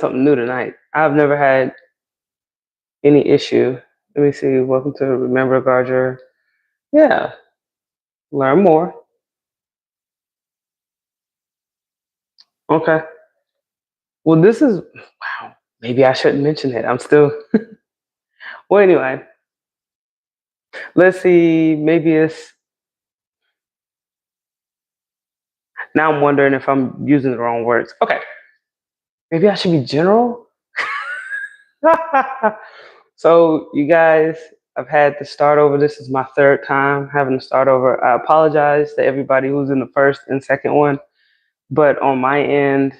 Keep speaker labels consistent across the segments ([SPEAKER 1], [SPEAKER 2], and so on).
[SPEAKER 1] something new tonight. I've never had any issue. Let me see. Welcome to Remember Garger. Yeah, learn more. Okay. Well, this is wow. Maybe I shouldn't mention it. I'm still. Well, anyway, let's see. Maybe it's now. I'm wondering if I'm using the wrong words. Okay, maybe I should be general. So, you guys, I've had to start over. This is my third time having to start over. I apologize to everybody who's in the first and second one, but on my end,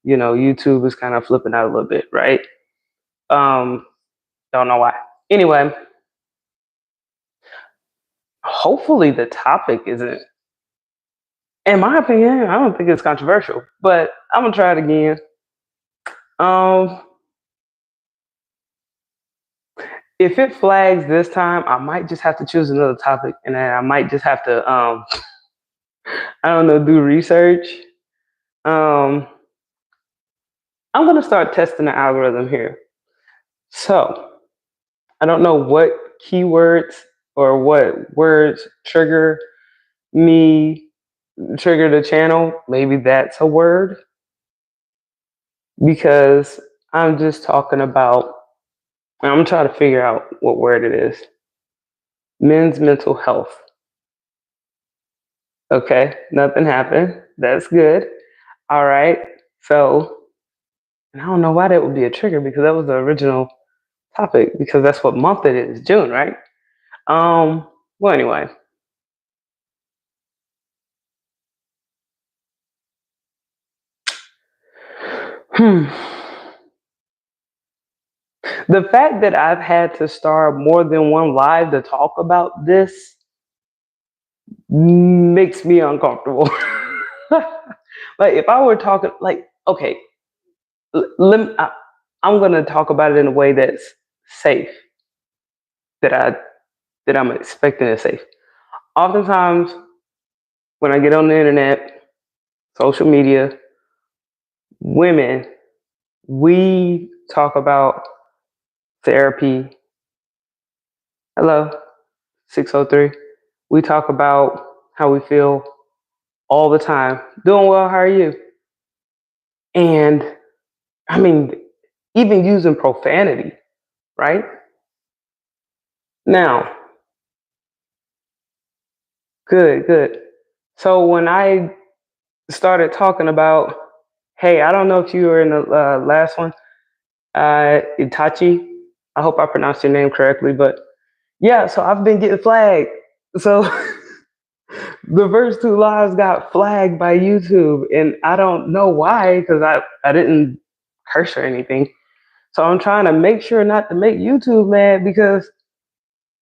[SPEAKER 1] YouTube is kind of flipping out a little bit, right? Um, don't know why. Anyway, hopefully the topic isn't, in my opinion, I don't think it's controversial, but I'm gonna try it again. Um, if it flags this time, I might just have to choose another topic, and then I might just have to, I don't know, do research. Um, I'm gonna start testing the algorithm here. So I don't know what keywords or what words me, trigger the channel. Maybe that's a word because I'm just talking about, I'm trying to figure out what word it is. Men's mental health. Okay, nothing happened. That's good. All right. So, and I don't know why that would be a trigger because that was the original topic because that's what month it is, June, right? Well, anyway. Hmm. The fact that I've had to start more than one live to talk about this makes me uncomfortable. Like if I were talking, like, okay, I'm gonna talk about it in a way that's safe, that I'm expecting is safe. Oftentimes, when I get on the internet, social media, women, we talk about therapy. Hello, 603. We talk about how we feel all the time. Doing well, how are you? And I mean, even using profanity, right? Now, good, good. So when I started talking about, hey, I don't know if you were in the last one, Itachi. I hope I pronounced your name correctly, but yeah, so I've been getting flagged. So the first two lives got flagged by YouTube, and I don't know why because I didn't curse or anything. So I'm trying to make sure not to make YouTube mad because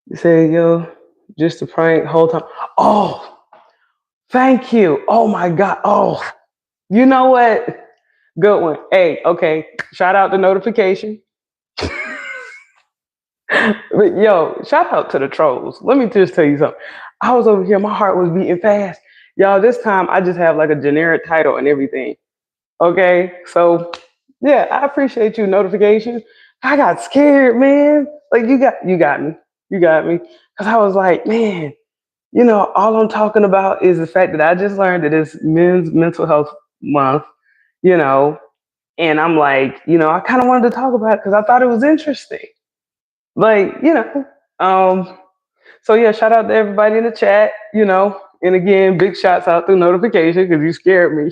[SPEAKER 1] you say, yo, just a prank whole time. Oh, thank you. Oh my God. Oh, you know what? Good one. Hey, okay. Shout out the notification. But yo, shout out to the trolls. Let me just tell you something. I was over here, my heart was beating fast. Y'all, this time I just have like a generic title and everything. Okay. So yeah, I appreciate you notification. I got scared, man. Like you got me. You got me. Cause I was like, man, all I'm talking about is the fact that I just learned that it's men's mental health month, you know, and I'm like, I kind of wanted to talk about it because I thought it was interesting. Like, so yeah, shout out to everybody in the chat, and again, big shouts out through notification because you scared me.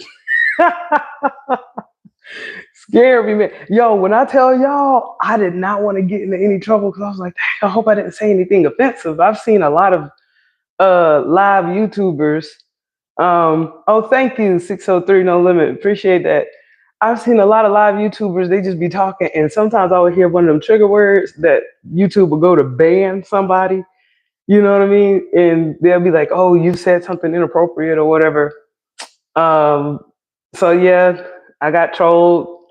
[SPEAKER 1] Scared me, man. Yo, when I tell y'all, I did not want to get into any trouble because I was like, I hope I didn't say anything offensive. I've seen a lot of live YouTubers. Oh, thank you, 603 No Limit. Appreciate that. I've seen a lot of live YouTubers, they just be talking, and sometimes I would hear one of them trigger words that YouTube will go to ban somebody. You know what I mean? And they'll be like, oh, you said something inappropriate or whatever. So yeah, I got trolled.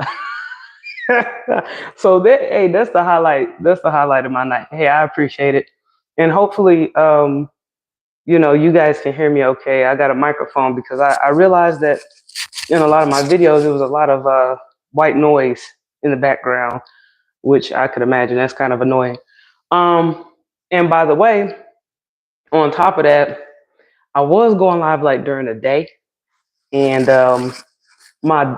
[SPEAKER 1] So hey, that's the highlight. That's the highlight of my night. Hey, I appreciate it. And hopefully, you guys can hear me okay. I got a microphone because I realized that in a lot of my videos, it was a lot of white noise. in the background, which I could imagine that's kind of annoying. Um, and by the way, on top of that, I was going live like during the day, and my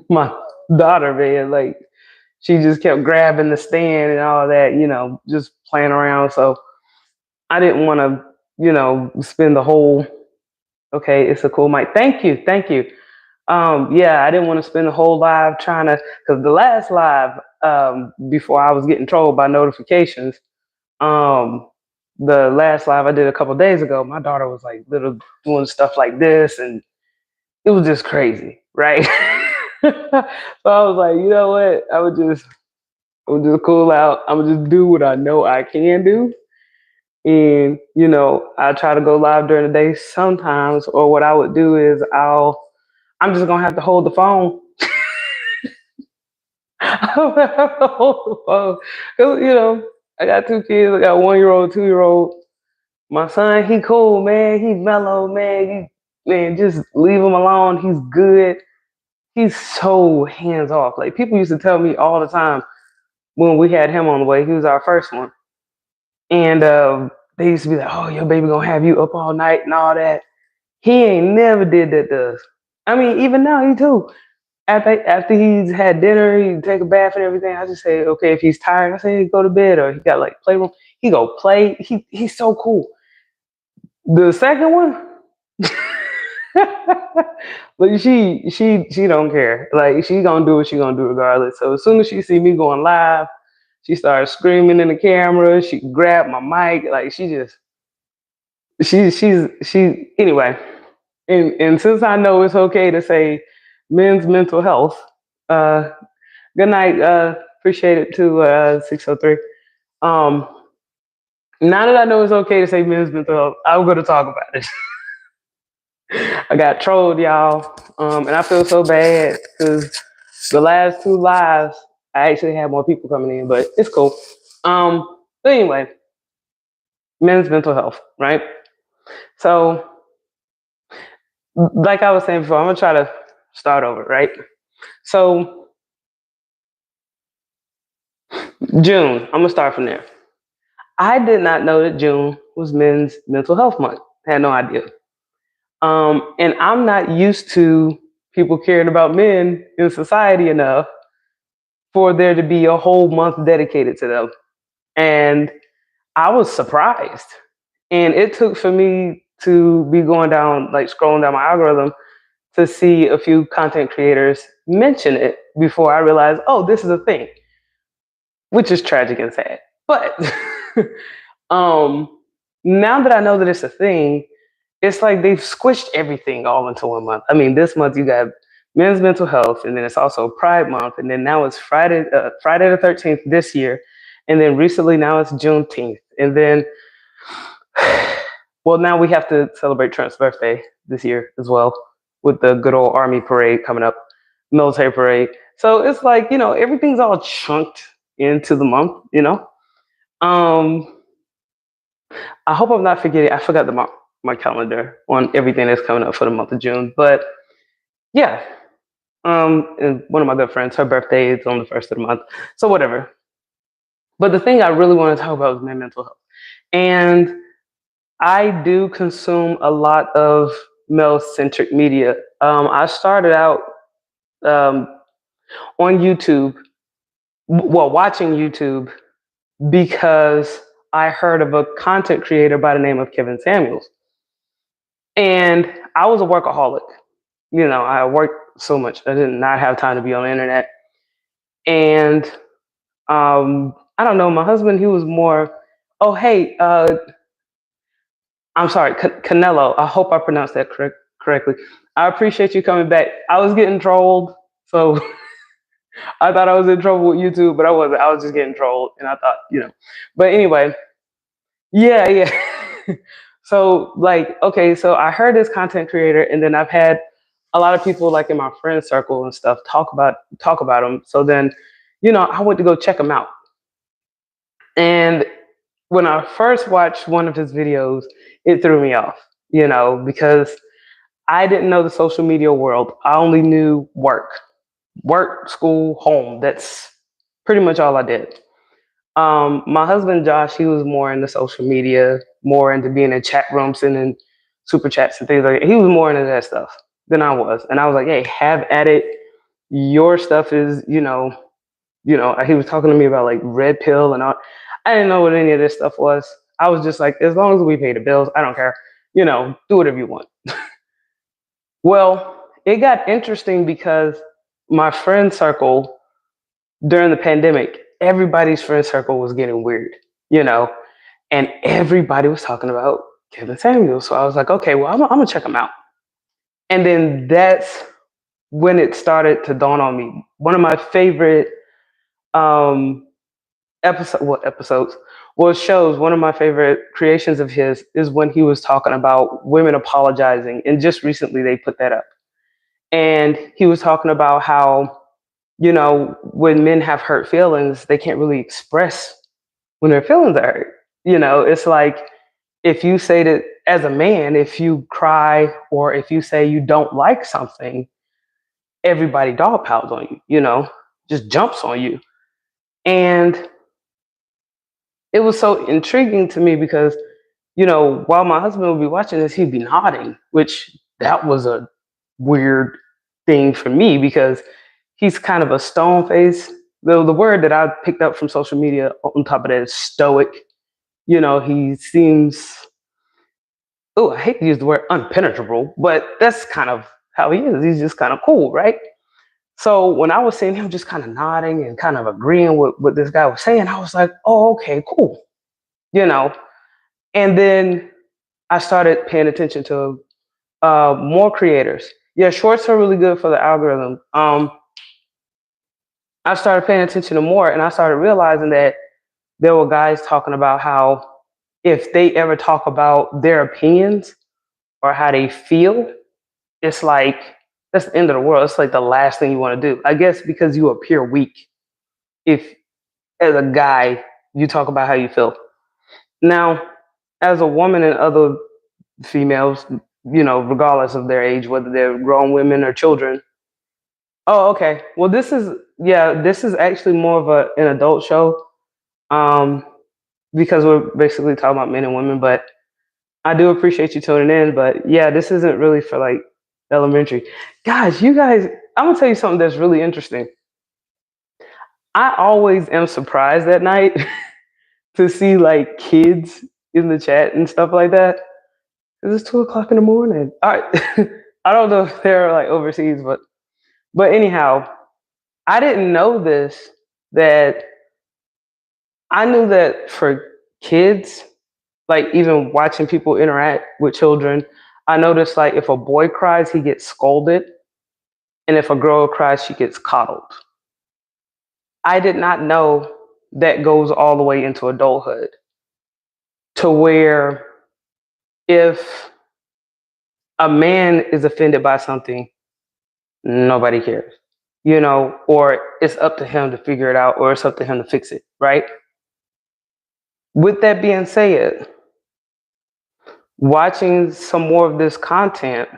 [SPEAKER 1] my daughter, man, like she just kept grabbing the stand and all that, just playing around. So I didn't want to, spend the whole. Okay, it's a cool mic. Thank you, thank you. Yeah, I didn't want to spend the whole live trying to, because the last live, before I was getting trolled by notifications, um, the last live I did a couple days ago, my daughter was like little doing stuff like this, and it was just crazy, right? So I was like, you know what? I would just cool out. I would just do what I know I can do. And, I try to go live during the day sometimes, or what I would do is I'm just gonna have to hold the phone. I'm gonna have to hold the phone. 'Cause, I got two kids. I got 1-year-old, 2-year-old. My son, he cool, man. He mellow, man. Man, just leave him alone. He's good. He's so hands off. Like people used to tell me all the time when we had him on the way. He was our first one, and they used to be like, "Oh, your baby gonna have you up all night and all that." He ain't never did that to us. I mean, even now he too. After he's had dinner, he take a bath and everything. I just say, okay, if he's tired, I say go to bed, or he got like playroom. He go play. He's so cool. The second one, but she don't care. Like she gonna do what she gonna do regardless. So as soon as she see me going live, she started screaming in the camera. She grabbed my mic. Like she anyway. And since I know it's okay to say men's mental health, uh, good night. Appreciate it too. 603. Um, now that I know it's okay to say men's mental health, I'm going to talk about it. I got trolled, y'all, and I feel so bad because the last two lives, I actually had more people coming in, but it's cool. But anyway, men's mental health, right? So, like I was saying before, I'm gonna try to start over, right? So, June, I'm gonna start from there. I did not know that June was Men's Mental Health Month. I had no idea. And I'm not used to people caring about men in society enough for there to be a whole month dedicated to them. And I was surprised. And it took for me to be going down, like scrolling down my algorithm to see a few content creators mention it before I realized, oh, this is a thing, which is tragic and sad. But um, now that I know that it's a thing, it's like they've squished everything all into 1 month. I mean, this month you got men's mental health, and then it's also Pride Month, and then now it's Friday the 13th this year, and then recently now it's Juneteenth, and then well, now we have to celebrate Trump's birthday this year as well with the good old Army parade coming up, military parade. So it's like everything's all chunked into the month. Um, I hope I'm not forgetting. I forgot my calendar on everything that's coming up for the month of June. But yeah, and one of my good friends, her birthday is on the first of the month. So whatever. But the thing I really want to talk about is my mental health. And I do consume a lot of male-centric media. I started out um, on YouTube, well, watching YouTube because I heard of a content creator by the name of Kevin Samuels. And I was a workaholic. I worked so much. I did not have time to be on the internet. And I don't know, my husband, he was more, oh, hey, I'm sorry, Canelo. I hope I pronounced that correctly. I appreciate you coming back. I was getting trolled. So I thought I was in trouble with YouTube, but I wasn't. I was just getting trolled. And I thought. But anyway, yeah, yeah. So like, okay, so I heard this content creator, and then I've had a lot of people like in my friend circle and stuff talk about him. So then, I went to go check him out. And when I first watched one of his videos, it threw me off, because I didn't know the social media world. I only knew work. work, school, home. That's pretty much all I did. My husband Josh, he was more into social media, more into being in chat rooms and in super chats and things like that. He was more into that stuff than I was. And I was like, hey, have at it. Your stuff is, he was talking to me about like red pill and all. I didn't know what any of this stuff was. I was just like, as long as we pay the bills, I don't care. Do whatever you want. Well, it got interesting because my friend circle during the pandemic, everybody's friend circle was getting weird, you know, and everybody was talking about Kevin Samuels. So I was like, okay, well, I'm gonna check him out. And then that's when it started to dawn on me. One of my favorite um, episodes? Well, shows. One of my favorite creations of his is when he was talking about women apologizing, and just recently they put that up. And he was talking about how when men have hurt feelings, they can't really express when their feelings are hurt. It's like if you say that as a man, if you cry or if you say you don't like something, everybody dog piles on you, just jumps on you. And it was so intriguing to me because, while my husband would be watching this, he'd be nodding, which that was a weird thing for me because he's kind of a stone face. The word that I picked up from social media on top of that is stoic. He seems, oh, I hate to use the word unpenetrable, but that's kind of how he is. He's just kind of cool, right? So when I was seeing him just kind of nodding and kind of agreeing with what this guy was saying, I was like, oh, okay, cool. And then I started paying attention to more creators. Yeah, shorts are really good for the algorithm. I started paying attention to more, and I started realizing that there were guys talking about how if they ever talk about their opinions or how they feel, it's like that's the end of the world. It's like the last thing you want to do. I guess because you appear weak if, as a guy, you talk about how you feel. Now, as a woman and other females, regardless of their age, whether they're grown women or children. Oh, okay. Well, this is actually more of an adult show, um, because we're basically talking about men and women. But I do appreciate you tuning in. But yeah, this isn't really for like elementary guys. You guys, I'm gonna tell you something that's really interesting. I always am surprised at night to see like kids in the chat and stuff like that. It's 2 o'clock in the morning. I don't know if they're like overseas, but anyhow, I didn't know this. That I knew that for kids, like even watching people interact with children, I noticed like if a boy cries, he gets scolded, and if a girl cries, she gets coddled. I did not know that goes all the way into adulthood to where if a man is offended by something, nobody cares, or it's up to him to figure it out, or it's up to him to fix it, right? With that being said, watching some more of this content,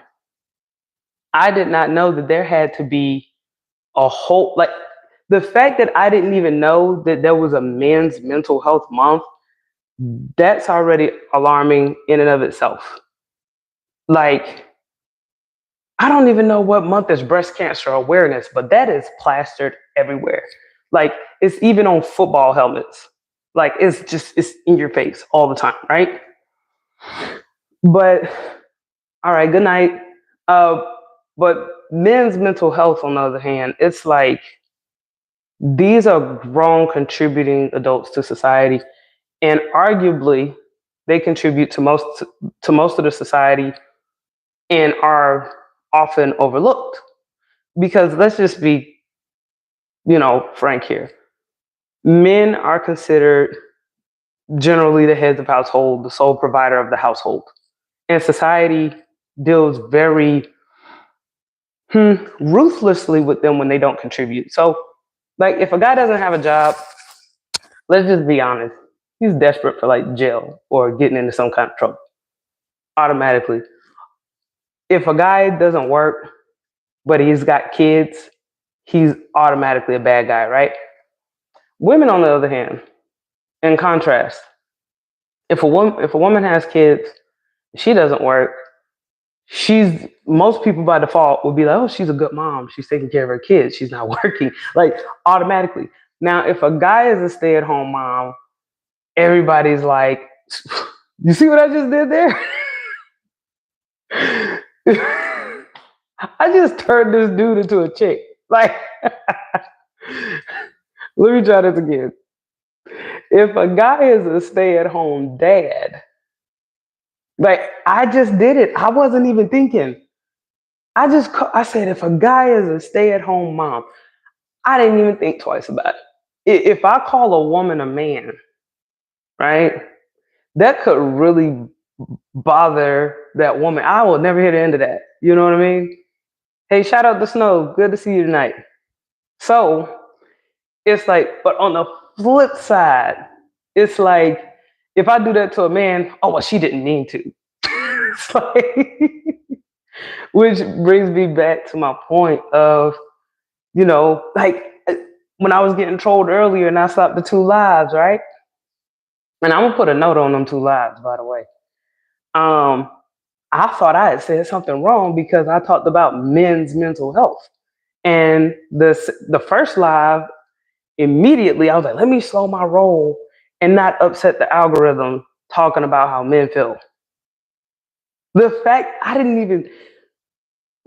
[SPEAKER 1] I did not know that there had to be a whole, like, the fact that I didn't even know that there was a men's mental health month, that's already alarming in and of itself. Like, I don't even know what month is breast cancer awareness, but that is plastered everywhere. Like, it's even on football helmets. Like, it's in your face all the time, right? But all right, good night. Uh, but men's mental health, on the other hand, it's like these are grown, contributing adults to society, and arguably they contribute to most of the society and are often overlooked. Because let's just be, frank here. Men are considered generally the heads of household, the sole provider of the household, and society deals very ruthlessly with them when they don't contribute. So, like, if a guy doesn't have a job, let's just be honest, he's desperate for like jail or getting into some kind of trouble automatically. If a guy doesn't work, but he's got kids, he's automatically a bad guy, right? Women, on the other hand, in contrast, if a woman has kids, she doesn't work, she's most people by default would be like, oh, she's a good mom. She's taking care of her kids. She's not working, like automatically. Now, if a guy is a stay-at-home mom, everybody's like, you see what I just did there? I just turned this dude into a chick. Like, let me try this again. If a guy is a stay-at-home dad, like I just did it. I wasn't even thinking. I said if a guy is a stay-at-home mom, I didn't even think twice about it. If I call a woman a man, right, that could really bother that woman. I will never hear the end of that. You know what I mean? Hey, shout out to Snow. Good to see you tonight. So it's like, but on the flip side, it's like if I do that to a man, oh well, she didn't mean to. It's like, which brings me back to my point of, like when I was getting trolled earlier and I slapped the two lives, right? And I'm gonna put a note on them two lives, by the way. Um, I thought I had said something wrong because I talked about men's mental health. And the first live, immediately I was like, let me slow my roll and not upset the algorithm talking about how men feel. The fact I didn't even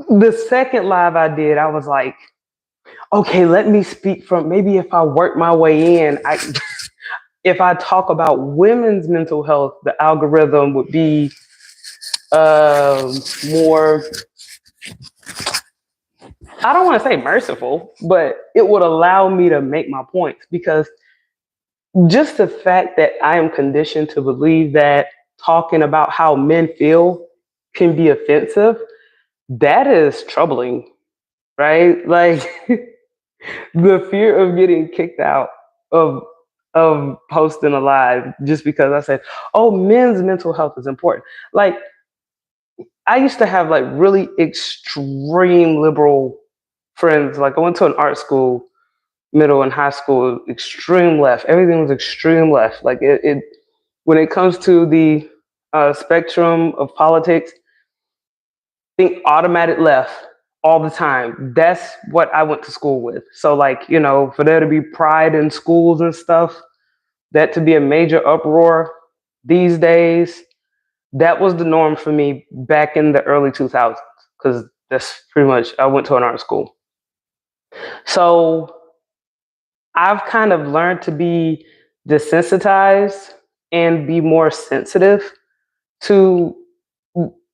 [SPEAKER 1] the second live I did, I was like, okay, let me speak from maybe if I work my way in, if I talk about women's mental health, the algorithm would be more, I don't want to say merciful, but it would allow me to make my points because just the fact that I am conditioned to believe that talking about how men feel can be offensive, that is troubling, right? Like the fear of getting kicked out of posting a live just because I said, "Oh, men's mental health is important." Like I used to have like really extreme liberal friends. Like I went to an art school, middle and high school, extreme left. Everything was extreme left. Like it when it comes to the spectrum of politics, think automatic left all the time. That's what I went to school with. So like, for there to be pride in schools and stuff, that to be a major uproar these days, that was the norm for me back in the early 2000s because that's pretty much I went to an art school. So I've kind of learned to be desensitized and be more sensitive to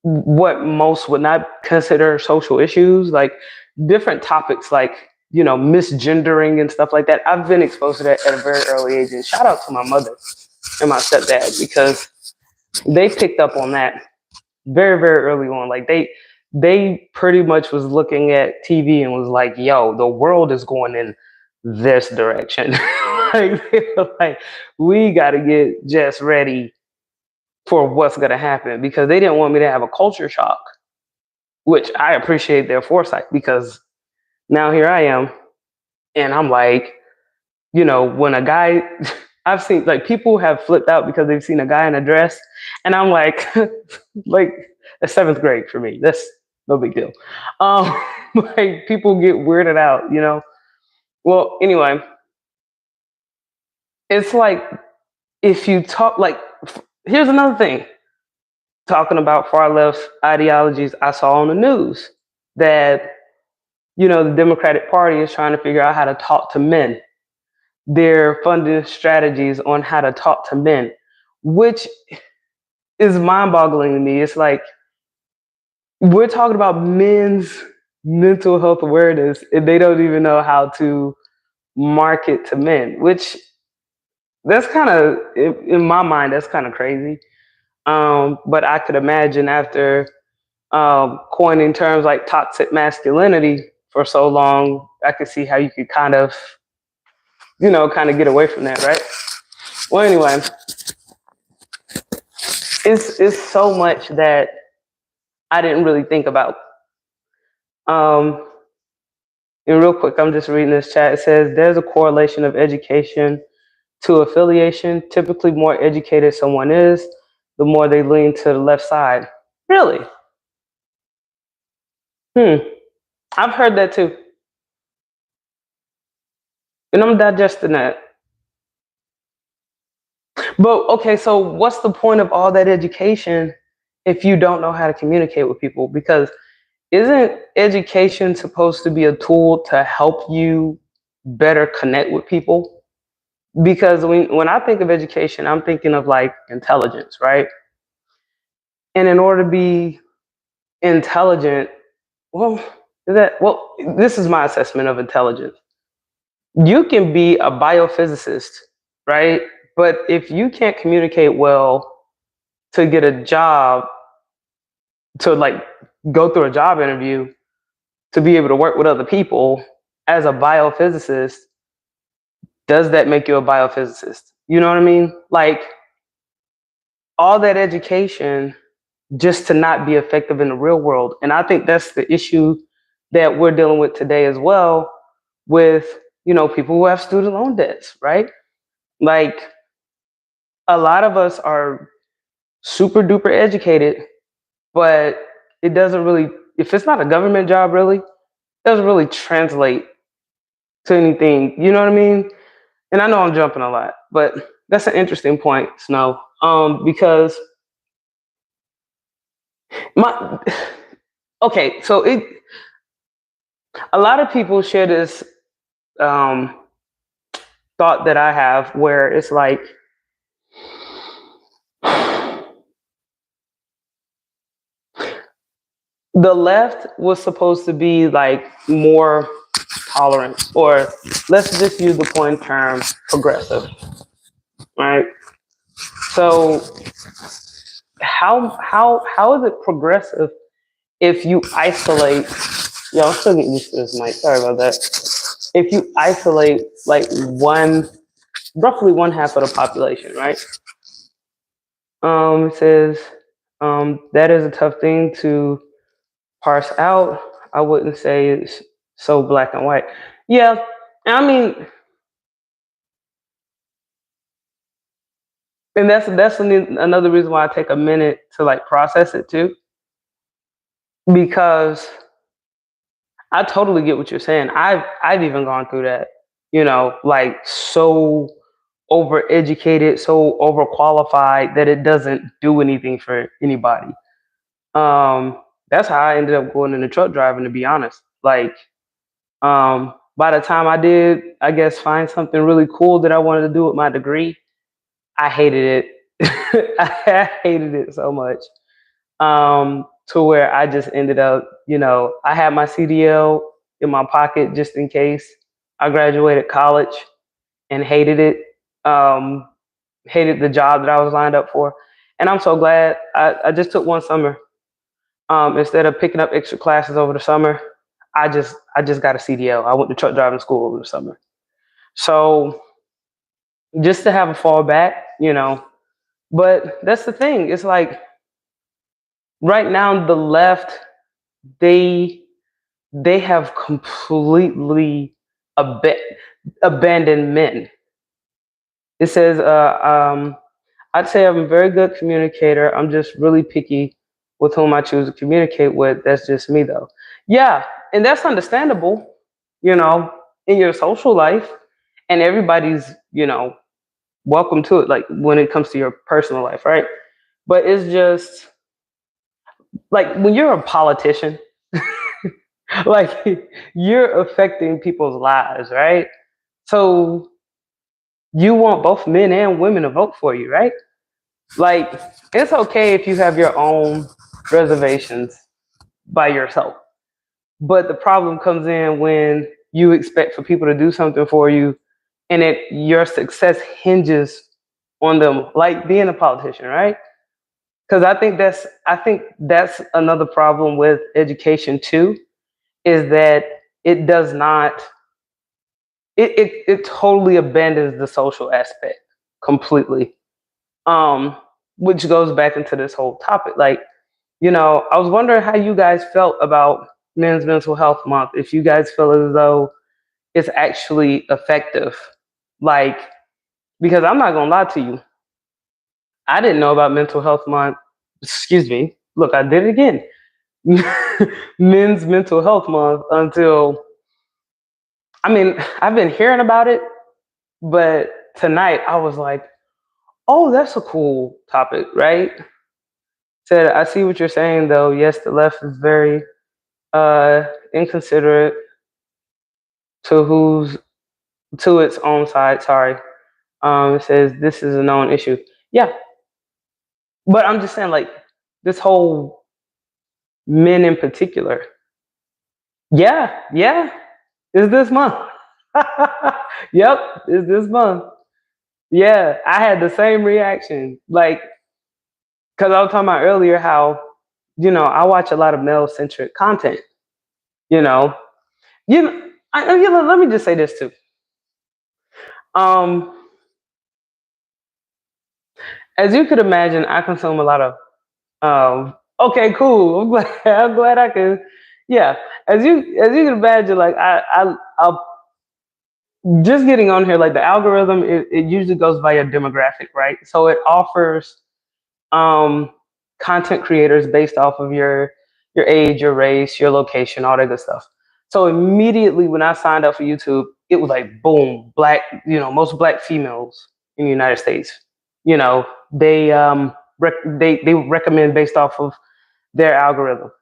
[SPEAKER 1] what most would not consider social issues, like different topics like, misgendering and stuff like that. I've been exposed to that at a very early age. And shout out to my mother and my stepdad because they picked up on that very, very early on. Like they pretty much was looking at TV and was like, yo, the world is going in this direction. Like, they were like, we got to get Jess ready for what's going to happen because they didn't want me to have a culture shock, which I appreciate their foresight because now here I am. And I'm like, when a guy, I've seen like people have flipped out because they've seen a guy in a dress. And I'm like, like, that's seventh grade for me. That's no big deal. Um, like people get weirded out. Well, anyway, it's like if you talk like, here's another thing. Talking about far left ideologies, I saw on the news that the Democratic Party is trying to figure out how to talk to men. They're funding strategies on how to talk to men, which is mind-boggling to me. It's like we're talking about men's mental health awareness, and they don't even know how to market to men, which that's kind of, in my mind, that's kind of crazy. But I could imagine after coining terms like toxic masculinity for so long, I could see how you could kind of get away from that, right? Well, anyway, it's so much that I didn't really think about. Um, And real quick, I'm just reading this chat. It says there's a correlation of education to affiliation. Typically, more educated someone is, the more they lean to the left side. Really? I've heard that too. And I'm digesting that. But okay, so what's the point of all that education if you don't know how to communicate with people? Because isn't education supposed to be a tool to help you better connect with people? Because when I think of education, I'm thinking of like intelligence, right? And in order to be intelligent, well, this is my assessment of intelligence. You can be a biophysicist, right? But if you can't communicate well to get a job, to like go through a job interview, to be able to work with other people as a biophysicist, does that make you a biophysicist? You know what I mean? Like all that education just to not be effective in the real world. And I think that's the issue that we're dealing with today as well with, people who have student loan debts, right? Like a lot of us are super duper educated, but it doesn't really, if it's not a government job, really, it doesn't really translate to anything. You know what I mean? And I know I'm jumping a lot, but that's an interesting point, Snow. Because my okay, so a lot of people share this um, thought that I have, where it's like the left was supposed to be like more tolerant, or let's just use the point term progressive, right? So how is it progressive if you isolate? Yeah, I'm still getting used to this mic. Sorry about that. If you isolate like roughly one half of the population, right? It says that is a tough thing to parse out. I wouldn't say it's so black and white. Yeah, I mean, and that's another reason why I take a minute to like process it too, because I totally get what you're saying. I've even gone through that, like so overeducated, so overqualified that it doesn't do anything for anybody. That's how I ended up going into truck driving, to be honest. Like, by the time I did, I guess, find something really cool that I wanted to do with my degree, I hated it. I hated it so much. To where I just ended up, I had my CDL in my pocket just in case. I graduated college and hated it. Hated the job that I was lined up for. And I'm so glad I just took one summer. Instead of picking up extra classes over the summer, I just got a CDL. I went to truck driving school over the summer. So just to have a fallback. But that's the thing. It's like right now the left, they have completely abandoned men. It says, I'd say I'm a very good communicator. I'm just really picky with whom I choose to communicate with. That's just me, though. Yeah, and that's understandable, you know, in your social life, and everybody's, welcome to it. Like when it comes to your personal life, right? But it's just like when you're a politician, like you're affecting people's lives, right? So you want both men and women to vote for you, right? Like it's okay if you have your own reservations by yourself. But the problem comes in when you expect for people to do something for you and your success hinges on them, like being a politician, right? Because I think that's another problem with education too, is that it does not it totally abandons the social aspect completely. Um, which goes back into this whole topic. Like, I was wondering how you guys felt about Men's Mental Health Month if you guys feel as though it's actually effective. Like, because I'm not gonna lie to you, I didn't know about Mental Health Month. Excuse me. Look, I did it again. Men's Mental Health Month until, I mean, I've been hearing about it, but tonight I was like, oh, that's a cool topic, right? Said, I see what you're saying though. Yes, the left is very inconsiderate to who's to its own side. Sorry. It says this is a known issue. Yeah, but I'm just saying, like, this whole men in particular. Yeah, yeah, it's this month. Yep, it's this month. Yeah, I had the same reaction. Like, because I was talking about earlier how, I watch a lot of male centric content. You know, let me just say this too. Um, as you could imagine, I consume a lot of. Okay, cool. I'm glad. I'm glad I can. Yeah, as you can imagine, like I just getting on here, like the algorithm, it usually goes via demographic, right? So it offers um, content creators based off of your age, your race, your location, all that good stuff. So immediately when I signed up for YouTube, it was like boom, black, most black females in the United States. You know, they recommend based off of their algorithm.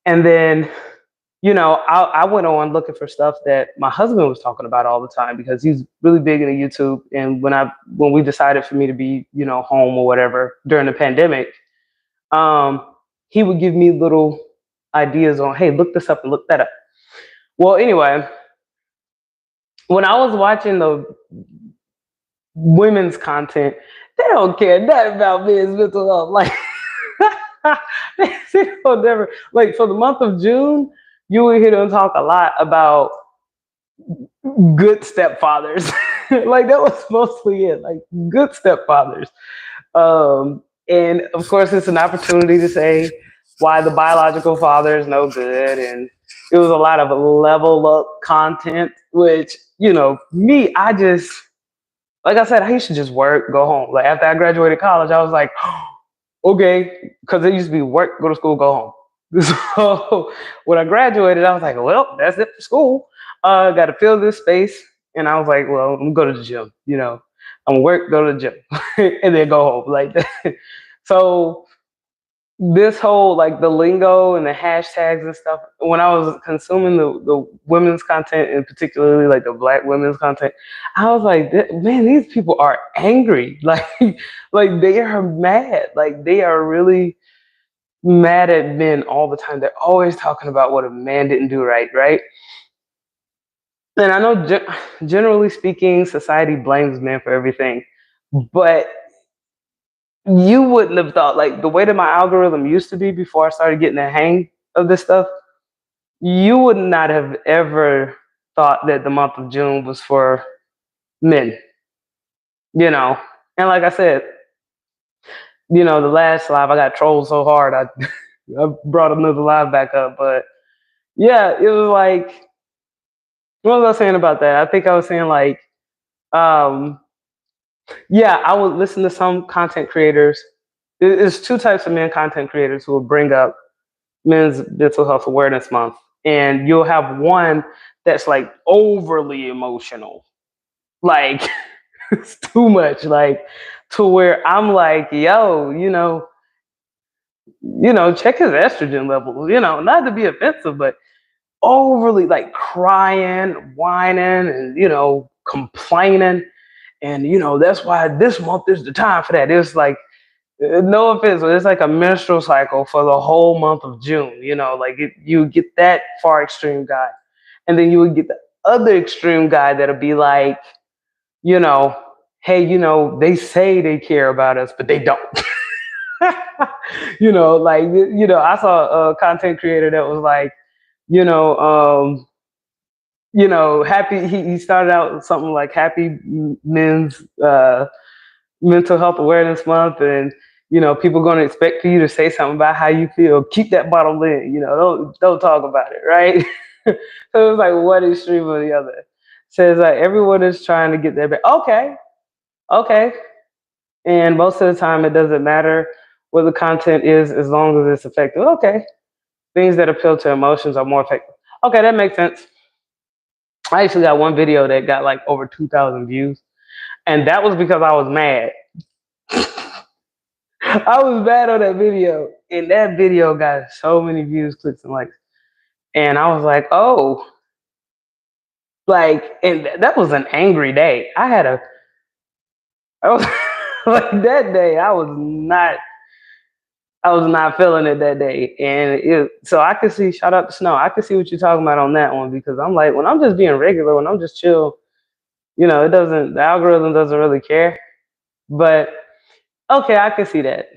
[SPEAKER 1] And then, I went on looking for stuff that my husband was talking about all the time because he's really big into YouTube. And when we decided for me to be, home or whatever during the pandemic, um, he would give me little ideas on, hey, look this up and look that up. Well, anyway, when I was watching the women's content, they don't care nothing about men's mental health. Like, they don't never, like, for the month of June, you will hear them talk a lot about good stepfathers. Like, that was mostly it, like good stepfathers. And of course, it's an opportunity to say why the biological father is no good. And it was a lot of level up content, which, me, like I said, I used to just work, go home. Like, after I graduated college, I was like, okay, because it used to be work, go to school, go home. So when I graduated, I was like, well, that's it for school. Got to fill this space. And I was like, well, I'm going to go to the gym, I'm gonna work, go to the gym, and then go home. Like that. So this whole, like, the lingo and the hashtags and stuff, when I was consuming the women's content, and particularly like the black women's content, I was like, man, these people are angry. Like they are mad. Like, they are really mad at men all the time. They're always talking about what a man didn't do right, right? And I know, generally speaking, society blames men for everything, but you wouldn't have thought, like, the way that my algorithm used to be before I started getting the hang of this stuff, you would not have ever thought that the month of June was for men, you know. And like I said, the last live I got trolled so hard, I brought another live back up. But yeah, it was like, what was I saying about that? I think I was saying, like, um, yeah, I would listen to some content creators. There's two types of men content creators who will bring up Men's Mental Health Awareness Month, and you'll have one that's like overly emotional, like it's too much, like, to where I'm like, yo, check his estrogen levels, not to be offensive, but overly, like, crying, whining, and complaining, and that's why this month is the time for that. It's like, no offense, but it's like a menstrual cycle for the whole month of June. Like, you get that far extreme guy, and then you would get the other extreme guy that'll be like, you know, hey, they say they care about us, but they don't. Like, I saw a content creator that was like, you know, happy. He started out with something like Happy Men's Mental Health Awareness Month, and People going to expect for you to say something about how you feel. Keep that bottle in. Don't talk about it, right? So it's like one extreme or the other. So it's like everyone is trying to get their back. Okay, okay, and most of the time it doesn't matter what the content is as long as it's effective. Okay, things that appeal to emotions are more effective. Okay, that makes sense. I actually got one video that got like over 2,000 views, and that was because I was mad. I was mad on that video, and that video got so many views, clicks, and likes. And I was like, oh, and that was an angry day. I was like that day. I was not feeling it that day, and so I could see. Shout out to Snow. I could see what you're talking about on that one because I'm like, when I'm just being regular, when I'm just chill, the algorithm doesn't really care. But okay, I can see that.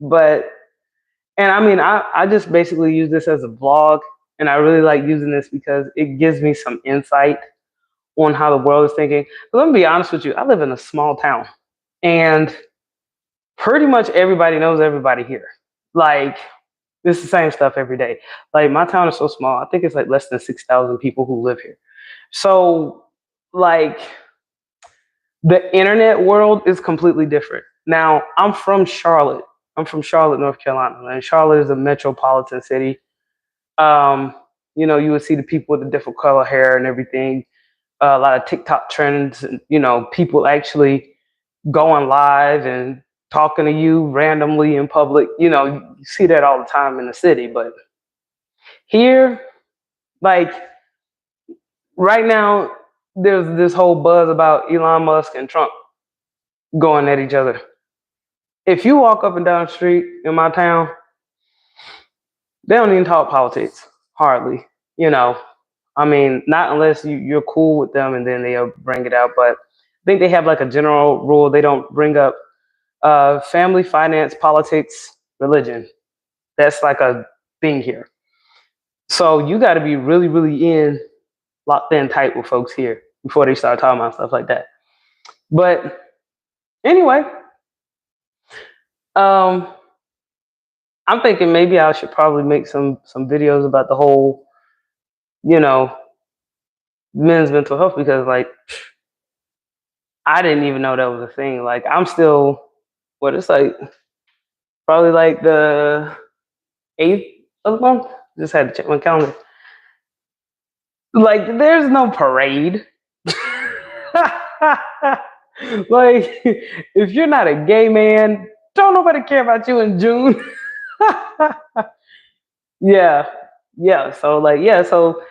[SPEAKER 1] But and I mean, I just basically use this as a vlog, and I really like using this because it gives me some insight on how the world is thinking. But let me be honest with you, I live in a small town, and pretty much everybody knows everybody here. Like, it's the same stuff every day. Like, my town is so small, I think it's like less than 6,000 people who live here. So, like, the internet world is completely different. Now, I'm from Charlotte. I'm from Charlotte, North Carolina, and Charlotte is a metropolitan city. Um, you would see the people with the different color hair and everything. A lot of TikTok trends, and people actually going live and talking to you randomly in public. You see that all the time in the city, but here, like right now, there's this whole buzz about Elon Musk and Trump going at each other. If you walk up and down the street in my town, they don't even talk politics, hardly. You know, I mean, not unless you're cool with them and then they'll bring it out. But I think they have like a general rule. They don't bring up family, finance, politics, religion. That's like a thing here. So you got to be really, really locked in tight with folks here before they start talking about stuff like that. But anyway, um, I'm thinking maybe I should probably make some videos about the whole, you know, men's mental health because like I didn't even know that was a thing. Like I'm still it's like probably like the 8th of the month. Just had to check my calendar. Like there's no parade. Like if you're not a gay man, don't nobody care about you in June. Yeah. Yeah. So like so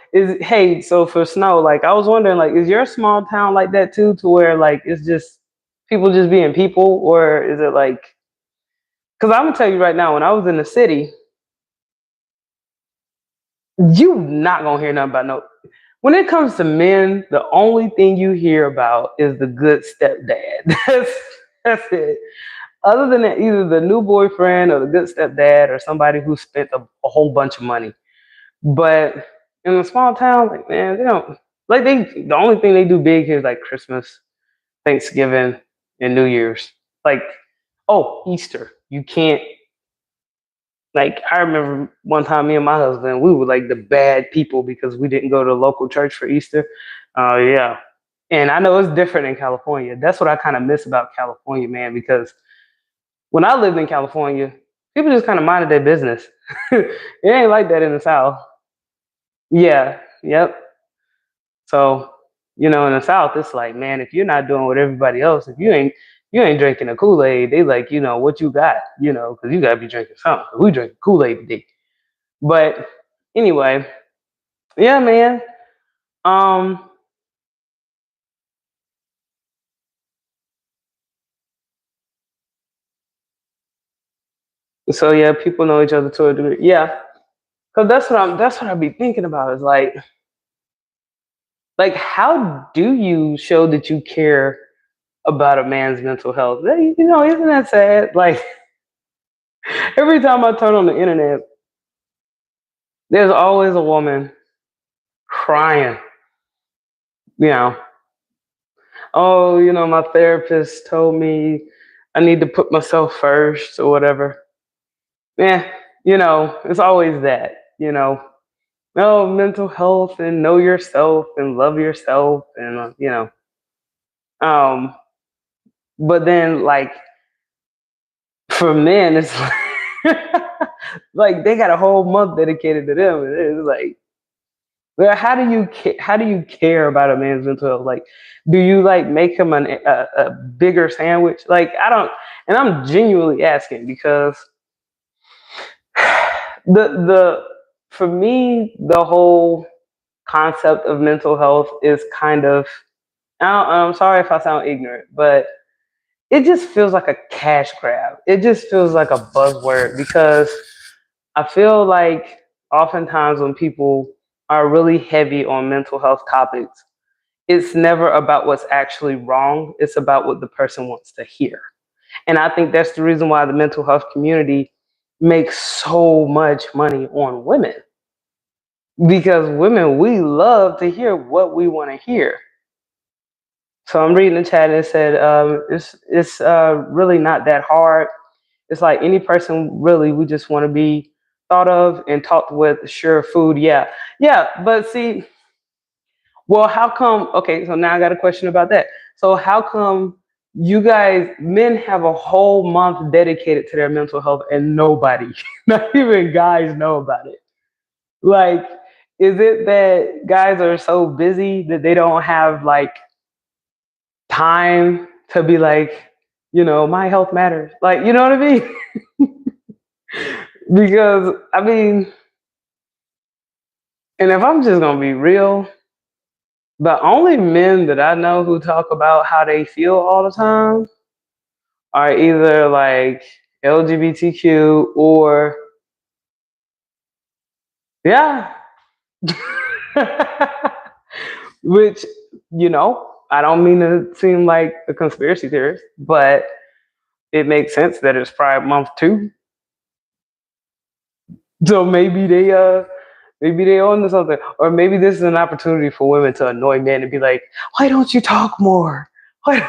[SPEAKER 1] so for Snow, like I was wondering, like, is your small town like that too, to where like it's just people just being people, or is it like because I'm gonna tell you right now, when I was in the city, you not gonna hear nothing about no when it comes to men, the only thing you hear about is the good stepdad. That's it. Other than that, either the new boyfriend or the good stepdad or somebody who spent a whole bunch of money. But in a small town, like man, they don't like the only thing they do big here is like Christmas, Thanksgiving, and New Year's. Like, oh, Easter. You can't like I remember one time me and my husband, we were like the bad people because we didn't go to the local church for Easter. Yeah. And I know it's different in California. That's what I kind of miss about California, man, because when I lived in California, people just kind of minded their business. It ain't like that in the South. Yeah, yep. So, in the South, it's like, man, if you're not doing what everybody else, if you ain't drinking a Kool-Aid, they like, what you got, because you gotta be drinking something. We drink Kool-Aid today. But anyway, yeah, man. Um, so yeah, people know each other to a degree. Yeah. Cause that's what I be thinking about is like how do you show that you care about a man's mental health? Isn't that sad? Like every time I turn on the internet, there's always a woman crying, you know. Oh, my therapist told me I need to put myself first or whatever. Yeah, it's always that, oh, mental health and know yourself and love yourself and, um, but then like for men, it's like they got a whole month dedicated to them. And it's like, well, how do you care about a man's mental health? Like, do you like make him a bigger sandwich? Like, I don't, and I'm genuinely asking because the for me the whole concept of mental health is kind of, I'm sorry if I sound ignorant, but it just feels like a cash grab. It just feels like a buzzword because I feel like oftentimes when people are really heavy on mental health topics, it's never about what's actually wrong. It's about what the person wants to hear. And I think that's the reason why the mental health community makes so much money on women. Because women, we love to hear what we want to hear. So I'm reading the chat and it said, it's really not that hard. It's like any person really, we just want to be thought of and talked with. Sure, food, yeah. Yeah, but see, well, how come? Okay, so now I got a question about that. So how come you guys, men, have a whole month dedicated to their mental health and nobody, not even guys, know about it? Like, is it that guys are so busy that they don't have like time to be like, my health matters? Like, you know what I mean? Because I mean, and if I'm just gonna be real, the only men that I know who talk about how they feel all the time are either like LGBTQ or, yeah. Which, I don't mean to seem like a conspiracy theorist, but it makes sense that it's Pride Month too. So maybe they own to something. Or maybe this is an opportunity for women to annoy men and be like, why don't you talk more? Why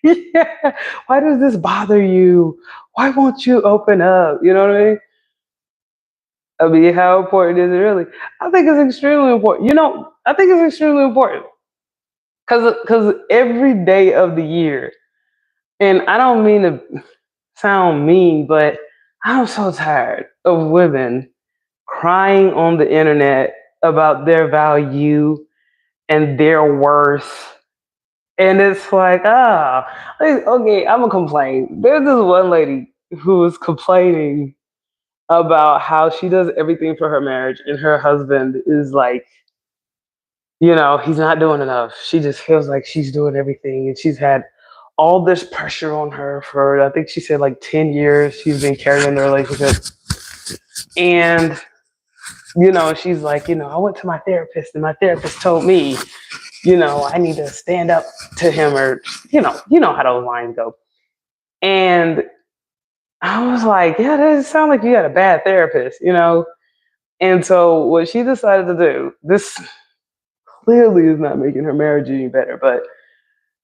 [SPEAKER 1] yeah. Why does this bother you? Why won't you open up? You know what I mean? I mean, how important is it really? I think it's extremely important. I think it's extremely important because every day of the year, and I don't mean to sound mean, but I'm so tired of women crying on the internet about their value and their worth. And it's like, okay, I'm gonna complain. There's this one lady who was complaining about how she does everything for her marriage, and her husband is like, he's not doing enough. She just feels like she's doing everything, and she's had all this pressure on her for, I think she said like 10 years she's been carrying the relationship. And, she's like, I went to my therapist, and my therapist told me, I need to stand up to him, or, you know how those lines go. And I was like, yeah, that doesn't sound like you got a bad therapist. And so what she decided to do, this clearly is not making her marriage any better, but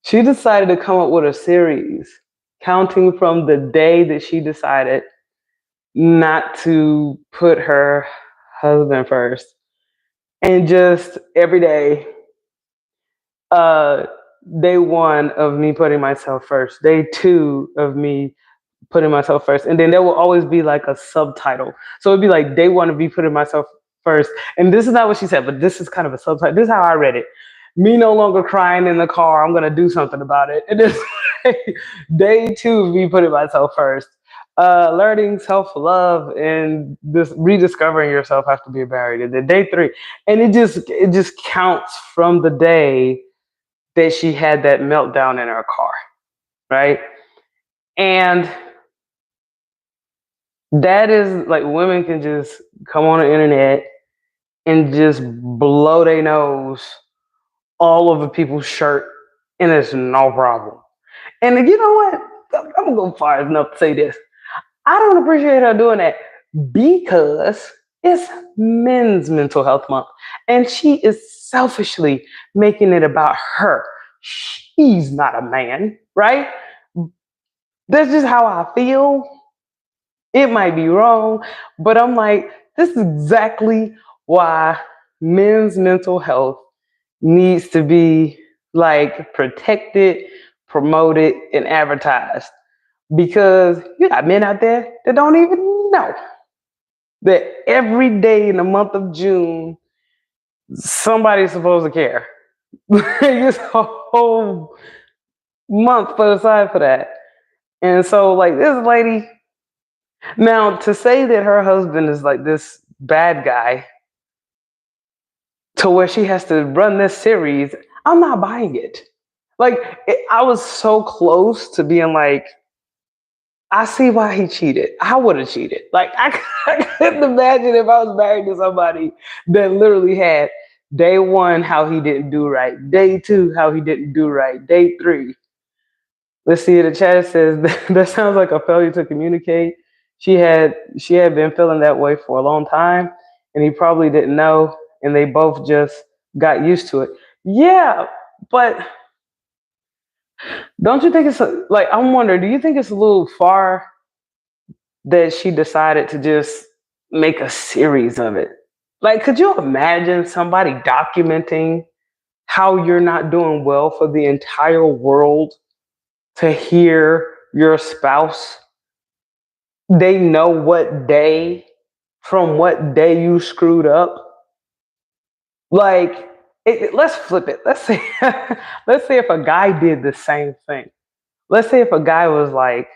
[SPEAKER 1] she decided to come up with a series counting from the day that she decided not to put her husband first. And just every day, uh, day one of me putting myself first, day two of me putting myself first. And then there will always be like a subtitle. So it'd be like day one of me putting myself first. And this is not what she said, but this is kind of a subtitle. This is how I read it. Me no longer crying in the car. I'm gonna do something about it. And it's like day two of me putting myself first. Learning self-love and this rediscovering yourself after being married. And then day three. And it just counts from the day that she had that meltdown in her car. Right. And that is like women can just come on the internet and just blow their nose all over people's shirt, and it's no problem. And you know what? I'm gonna go far enough to say this. I don't appreciate her doing that because it's Men's Mental Health Month, and she is selfishly making it about her. She's not a man, right? That's just how I feel. It might be wrong, but I'm like, this is exactly why men's mental health needs to be like protected, promoted, and advertised. Because you got men out there that don't even know that every day in the month of June, somebody's supposed to care. It's a whole month put aside for that. And so, like, this lady, now to say that her husband is like this bad guy to where she has to run this series, I'm not buying it. Like, I was so close to being like, I see why he cheated. I would have cheated. Like, I couldn't imagine if I was married to somebody that literally had day one, how he didn't do right, day two, how he didn't do right, day three. Let's see, the chat says that sounds like a failure to communicate. She had been feeling that way for a long time, and he probably didn't know, and they both just got used to it. Yeah, but don't you think it's like, I'm wondering, do you think it's a little far that she decided to just make a series of it? Like, could you imagine somebody documenting how you're not doing well for the entire world to hear your spouse? They know what day, from what day you screwed up. Like, let's flip it. Let's say, let's say if a guy did the same thing. Let's say if a guy was like,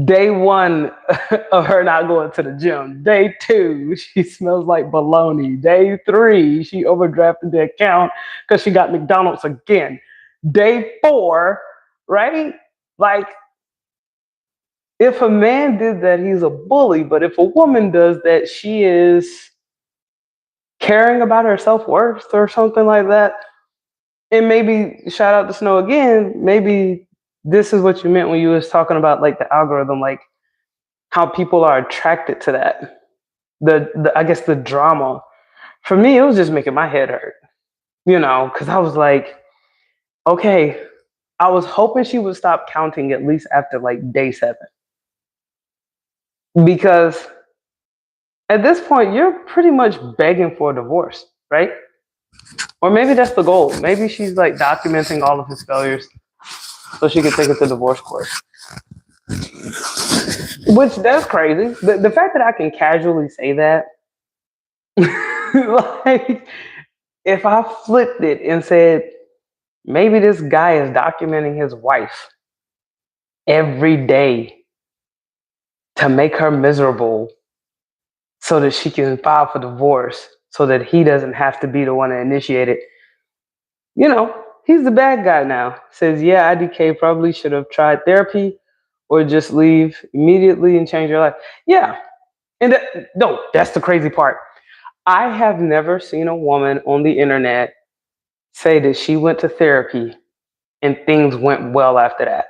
[SPEAKER 1] day one of her not going to the gym. Day two, she smells like bologna. Day three, she overdrafted the account because she got McDonald's again. Day four, right? Like, if a man did that, he's a bully. But if a woman does that, she is caring about her self worth or something like that. And maybe shout out to Snow again. Maybe this is what you meant when you was talking about like the algorithm, like how people are attracted to that. The I guess the drama. For me, it was just making my head hurt. Because I was like, okay, I was hoping she would stop counting at least after like day 7. Because at this point, you're pretty much begging for a divorce, right? Or maybe that's the goal. Maybe she's like documenting all of his failures so she can take it to divorce court. Which, that's crazy. The fact that I can casually say that, like, if I flipped it and said, maybe this guy is documenting his wife every day to make her miserable so that she can file for divorce so that he doesn't have to be the one to initiate it. He's the bad guy now. Says, yeah, IDK probably should have tried therapy or just leave immediately and change your life. Yeah. And no, that's the crazy part. I have never seen a woman on the internet say that she went to therapy and things went well after that.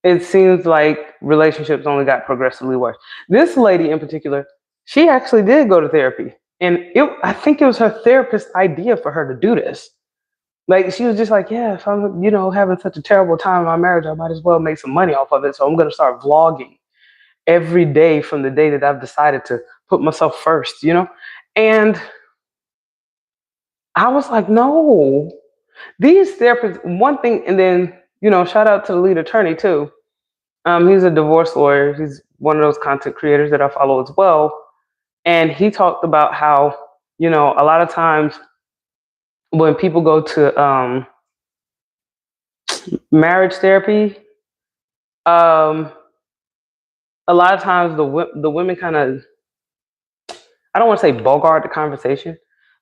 [SPEAKER 1] It seems like relationships only got progressively worse. This lady in particular, she actually did go to therapy. And I think it was her therapist's idea for her to do this. Like, she was just like, yeah, if I'm, having such a terrible time in my marriage, I might as well make some money off of it. So I'm going to start vlogging every day from the day that I've decided to put myself first, And I was like, no, these therapists, one thing, and then, shout out to the lead attorney too. He's a divorce lawyer. He's one of those content creators that I follow as well. And he talked about how, a lot of times when people go to marriage therapy, a lot of times the women kind of, I don't want to say bogart the conversation,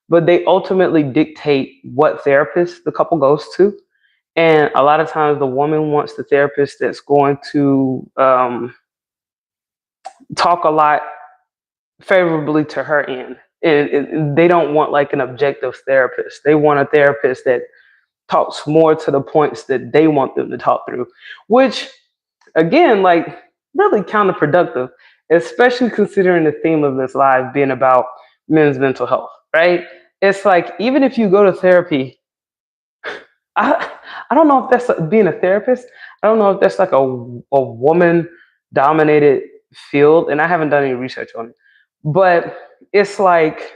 [SPEAKER 1] but they ultimately dictate what therapist the couple goes to. And a lot of times the woman wants the therapist that's going to talk a lot favorably to her end. And they don't want like an objective therapist. They want a therapist that talks more to the points that they want them to talk through, which again, like, really counterproductive, especially considering the theme of this live being about men's mental health, right? It's like, even if you go to therapy, I I don't know if that's being a therapist. I don't know if that's like a woman dominated field, and I haven't done any research on it. But it's like,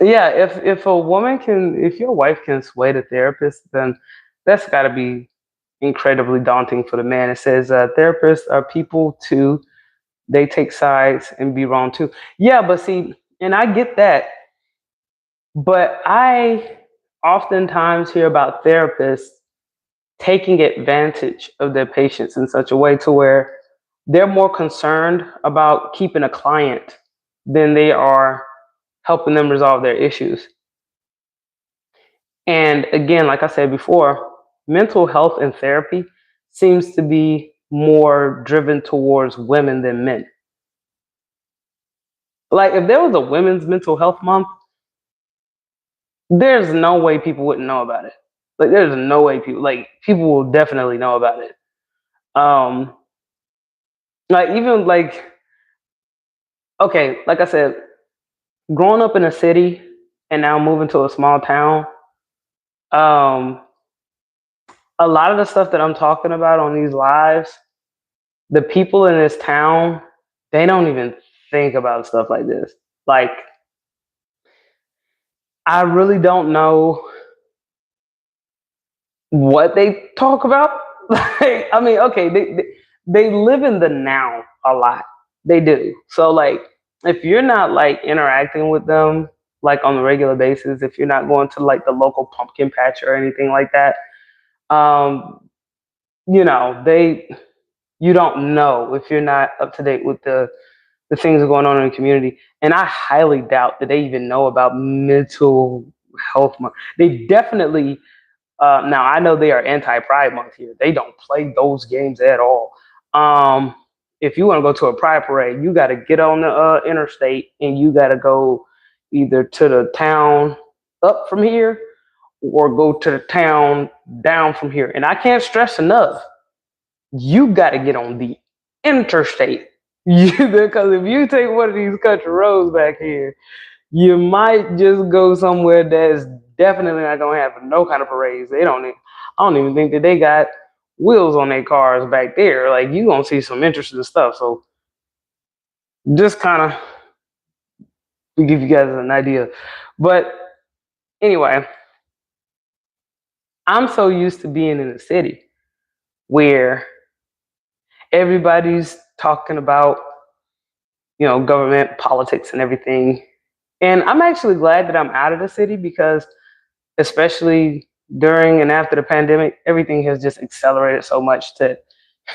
[SPEAKER 1] yeah, if a woman can, if your wife can sway the therapist, then that's got to be incredibly daunting for the man. It says therapists are people too. They take sides and be wrong too. Yeah, but see, and I get that, but I oftentimes hear about therapists taking advantage of their patients in such a way to where they're more concerned about keeping a client than they are helping them resolve their issues. And again, like I said before, mental health and therapy seems to be more driven towards women than men. Like if there was a women's mental health month, there's no way people wouldn't know about it. Like there's no way people will definitely know about it. Um like even like okay, like I said, growing up in a city and now moving to a small town, um a lot of the stuff that I'm talking about on these lives, the people in this town, they don't even think about stuff like this. Like I really don't know what they talk about. Like, I mean, okay, they live in the now a lot. They do. So like if you're not like interacting with them like on a regular basis, if you're not going to like the local pumpkin patch or anything like that, um, you know, you don't know if you're not up to date with the things that are going on in the community. And I highly doubt that they even know about mental health month. They definitely now I know they are anti-Pride Month here. They don't play those games at all. Um, if you want to go to a Pride parade, you got to get on the interstate and you got to go either to the town up from here or go to the town down from here. And I can't stress enough, you got to get on the interstate. Because if you take one of these country roads back here, you might just go somewhere that's definitely not gonna have no kind of parades. They don't. I don't even think that they got wheels on their cars back there. Like you gonna see some interesting stuff. So just kind of to give you guys an idea. But anyway, I'm so used to being in a city where everybody's talking about government politics and everything. And I'm actually glad that I'm out of the city because especially during and after the pandemic, everything has just accelerated so much that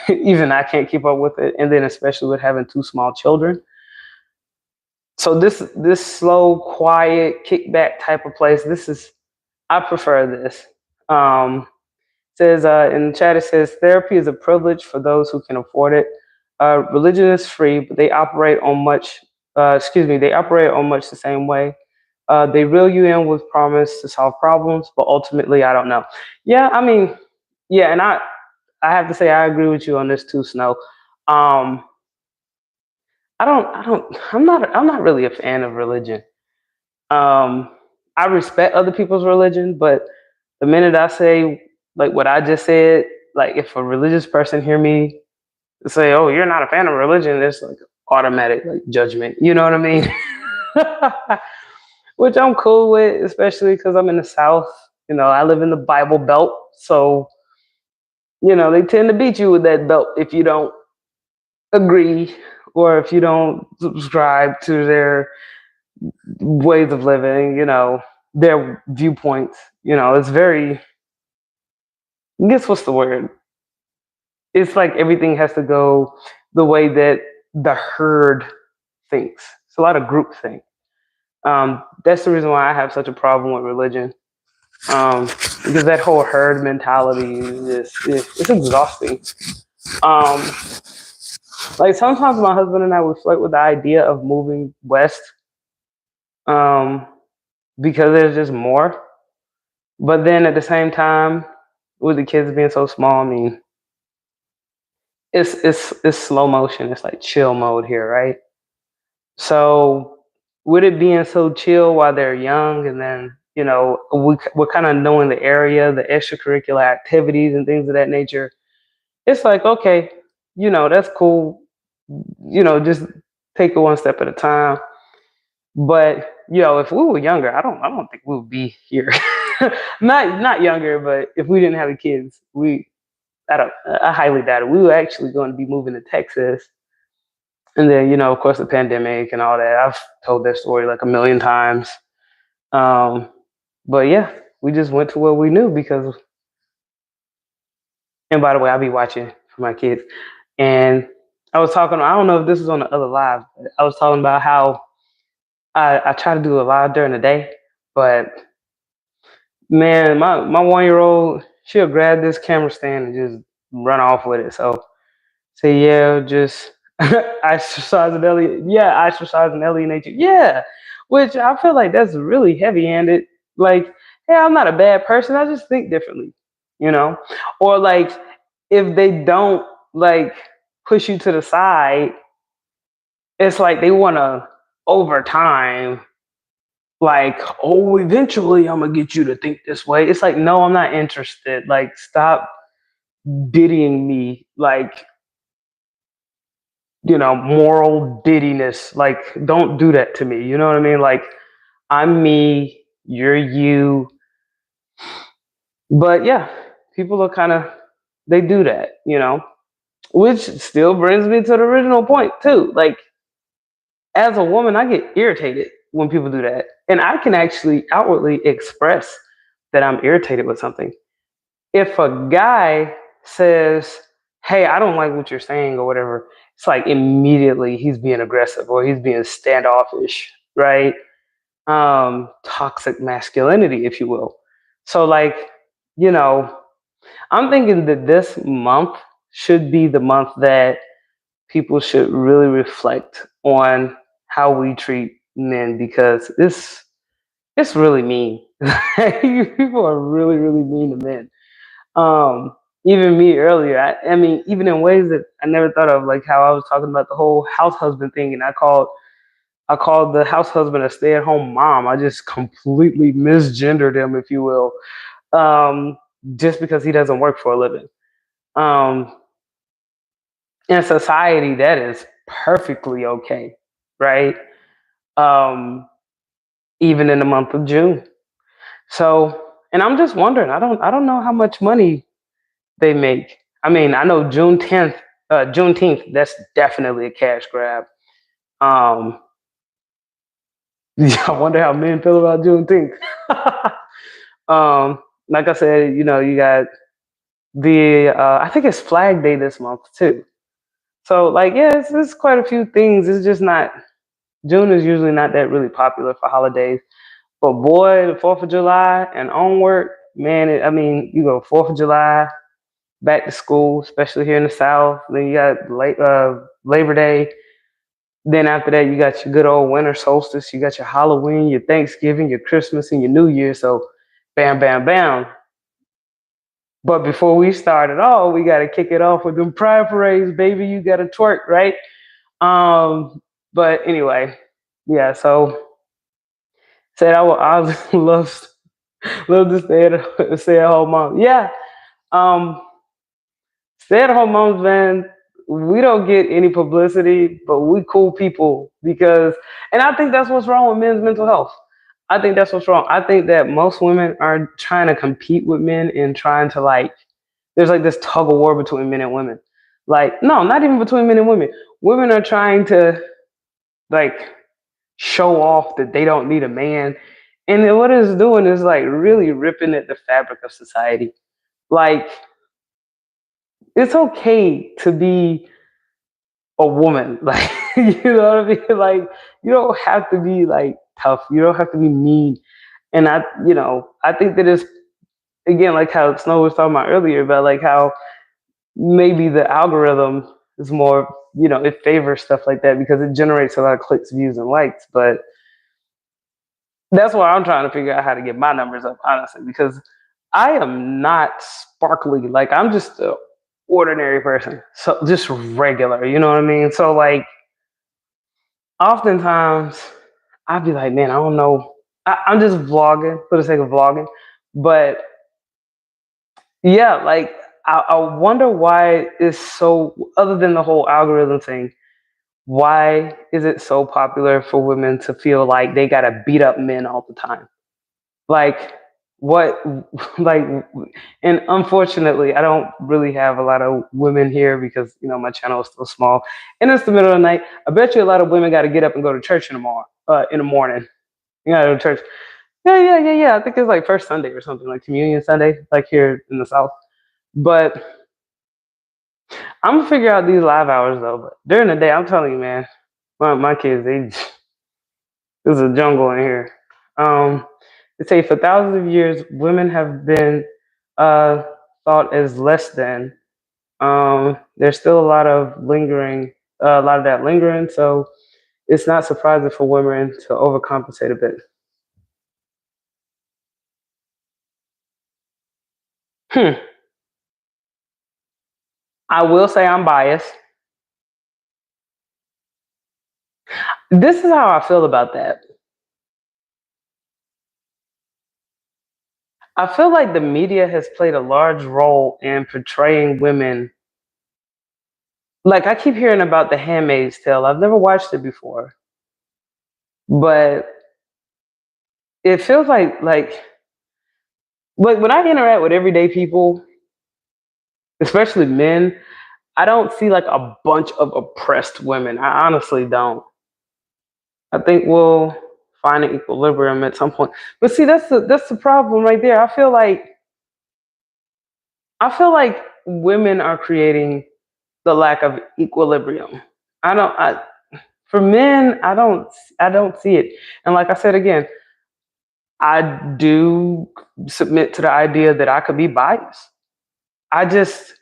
[SPEAKER 1] even I can't keep up with it. And then especially with having two small children. So this slow, quiet, kickback type of place, I prefer this. Says in the chat, it says therapy is a privilege for those who can afford it. Religion is free, but they operate on much. They operate on much the same way. They reel you in with promise to solve problems, but ultimately, I don't know. Yeah, I mean, yeah, and I have to say I agree with you on this too, Snow. Um, I'm not really a fan of religion. Um, I respect other people's religion, but the minute I say like what I just said, like if a religious person hear me say, "Oh, you're not a fan of religion," it's like automatic like judgment. You know what I mean? Which I'm cool with, especially because I'm in the South. I live in the Bible Belt, so they tend to beat you with that belt if you don't agree or if you don't subscribe to their ways of living. Their viewpoints. It's very. Guess what's the word? It's like everything has to go the way that the herd thinks. It's a lot of group think. That's the reason why I have such a problem with religion. Because that whole herd mentality is it's exhausting. Um, like sometimes my husband and I would flirt with the idea of moving west, um, because there's just more. But then at the same time, with the kids being so small, I mean, it's slow motion. It's like chill mode here, right? So with it being so chill while they're young, and then we're kind of knowing the area, the extracurricular activities and things of that nature. It's like, okay, that's cool. Just take it one step at a time. But if we were younger, I don't think we would be here. Not younger, but if we didn't have the kids, I highly doubt it. We were actually going to be moving to Texas, and then of course the pandemic and all that. I've told that story like a million times. Um, but yeah, we just went to where we knew because. And by the way, I'll be watching for my kids. And I was talking. I don't know if this was on the other live. But I was talking about how I try to do a live during the day, but man, my 1 year old, she'll grab this camera stand and just run off with it. So say, yeah, just exercise and alienate you. Yeah, which I feel like that's really heavy handed. Like, hey, I'm not a bad person. I just think differently, you know? Or like, if they don't like push you to the side, it's like they want to over time, like, oh, eventually I'm gonna get you to think this way. It's like, no, I'm not interested. Like, stop diddying me, like, moral diddiness. Like, don't do that to me. You know what I mean? Like, I'm me, you're you. But yeah, people are kind of, they do that, which still brings me to the original point, too. Like, as a woman, I get irritated when people do that. And I can actually outwardly express that I'm irritated with something. If a guy says, hey, I don't like what you're saying or whatever, it's like immediately he's being aggressive or he's being standoffish, right? Toxic masculinity, if you will. So, like, you know, I'm thinking that this month should be the month that people should really reflect on how we treat men because it's really mean. People are really, really mean to men. Um, Even me earlier, I mean, even in ways that I never thought of, like how I was talking about the whole house husband thing, and I called the house husband a stay at home mom. I just completely misgendered him, if you will, um, just because he doesn't work for a living. Um, in society, that is perfectly okay, right? Um, Even in the month of June. So, and I'm just wondering, I don't know how much money they make. I mean, I know Juneteenth, that's definitely a cash grab. Um, I wonder how men feel about Juneteenth. um, like I said, you got I think it's Flag Day this month too. So, like, yeah, it's quite a few things. It's just not, June is usually not that really popular for holidays. But boy, the 4th of July and onward, man, I mean, you go 4th of July, back to school, especially here in the South. Then you got Labor Day. Then after that, you got your good old winter solstice. You got your Halloween, your Thanksgiving, your Christmas, and your New Year. So, bam, bam, bam. But before we start at all, we got to kick it off with them pride parades, baby. You got to twerk, right? Um, but anyway, yeah. So said I love to stay at home mom. Yeah. Um, Stay at home moms, man, we don't get any publicity, but we cool people and I think that's what's wrong with men's mental health. I think that's what's wrong. I think that most women are trying to compete with men and trying to there's like this tug of war between men and women. Like, no, not even between men and women. Women are trying to like show off that they don't need a man. And then what it's doing is like really ripping at the fabric of society. Like, it's okay to be a woman. Like, you know what I mean? Like, you don't have to be like tough. You don't have to be mean. And I think that it's, again, like how Snow was talking about earlier about like how maybe the algorithm is more, it favors stuff like that because it generates a lot of clicks, views, and likes. But that's why I'm trying to figure out how to get my numbers up, honestly, because I am not sparkly. Like, I'm just an ordinary person. So just regular, you know what I mean? So like oftentimes I'd be like, man, I don't know. I'm just vlogging for the sake of vlogging, but yeah, like I wonder why it's so. Other than the whole algorithm thing, why is it so popular for women to feel like they gotta beat up men all the time? Like what? Like, and unfortunately, I don't really have a lot of women here because my channel is still small, and it's the middle of the night. I bet you a lot of women got to get up and go to church in the morning. You gotta go to church. Yeah, yeah, yeah, yeah. I think it's like first Sunday or something, like Communion Sunday, like here in the South. But I'm gonna figure out these live hours though. But during the day, I'm telling you, man, my kids, there's a jungle in here. They say for thousands of years, women have been uh, thought as less than. There's still a lot of that lingering. So it's not surprising for women to overcompensate a bit. Hmm. I will say I'm biased. This is how I feel about that. I feel like the media has played a large role in portraying women. Like I keep hearing about The Handmaid's Tale. I've never watched it before, but it feels like when I interact with everyday people, especially men, I don't see like a bunch of oppressed women. I honestly don't. I think we'll find an equilibrium at some point. But see, that's the problem right there. I feel like women are creating the lack of equilibrium. I don't. I For men, I don't see it. And like I said again, I do submit to the idea that I could be biased. I just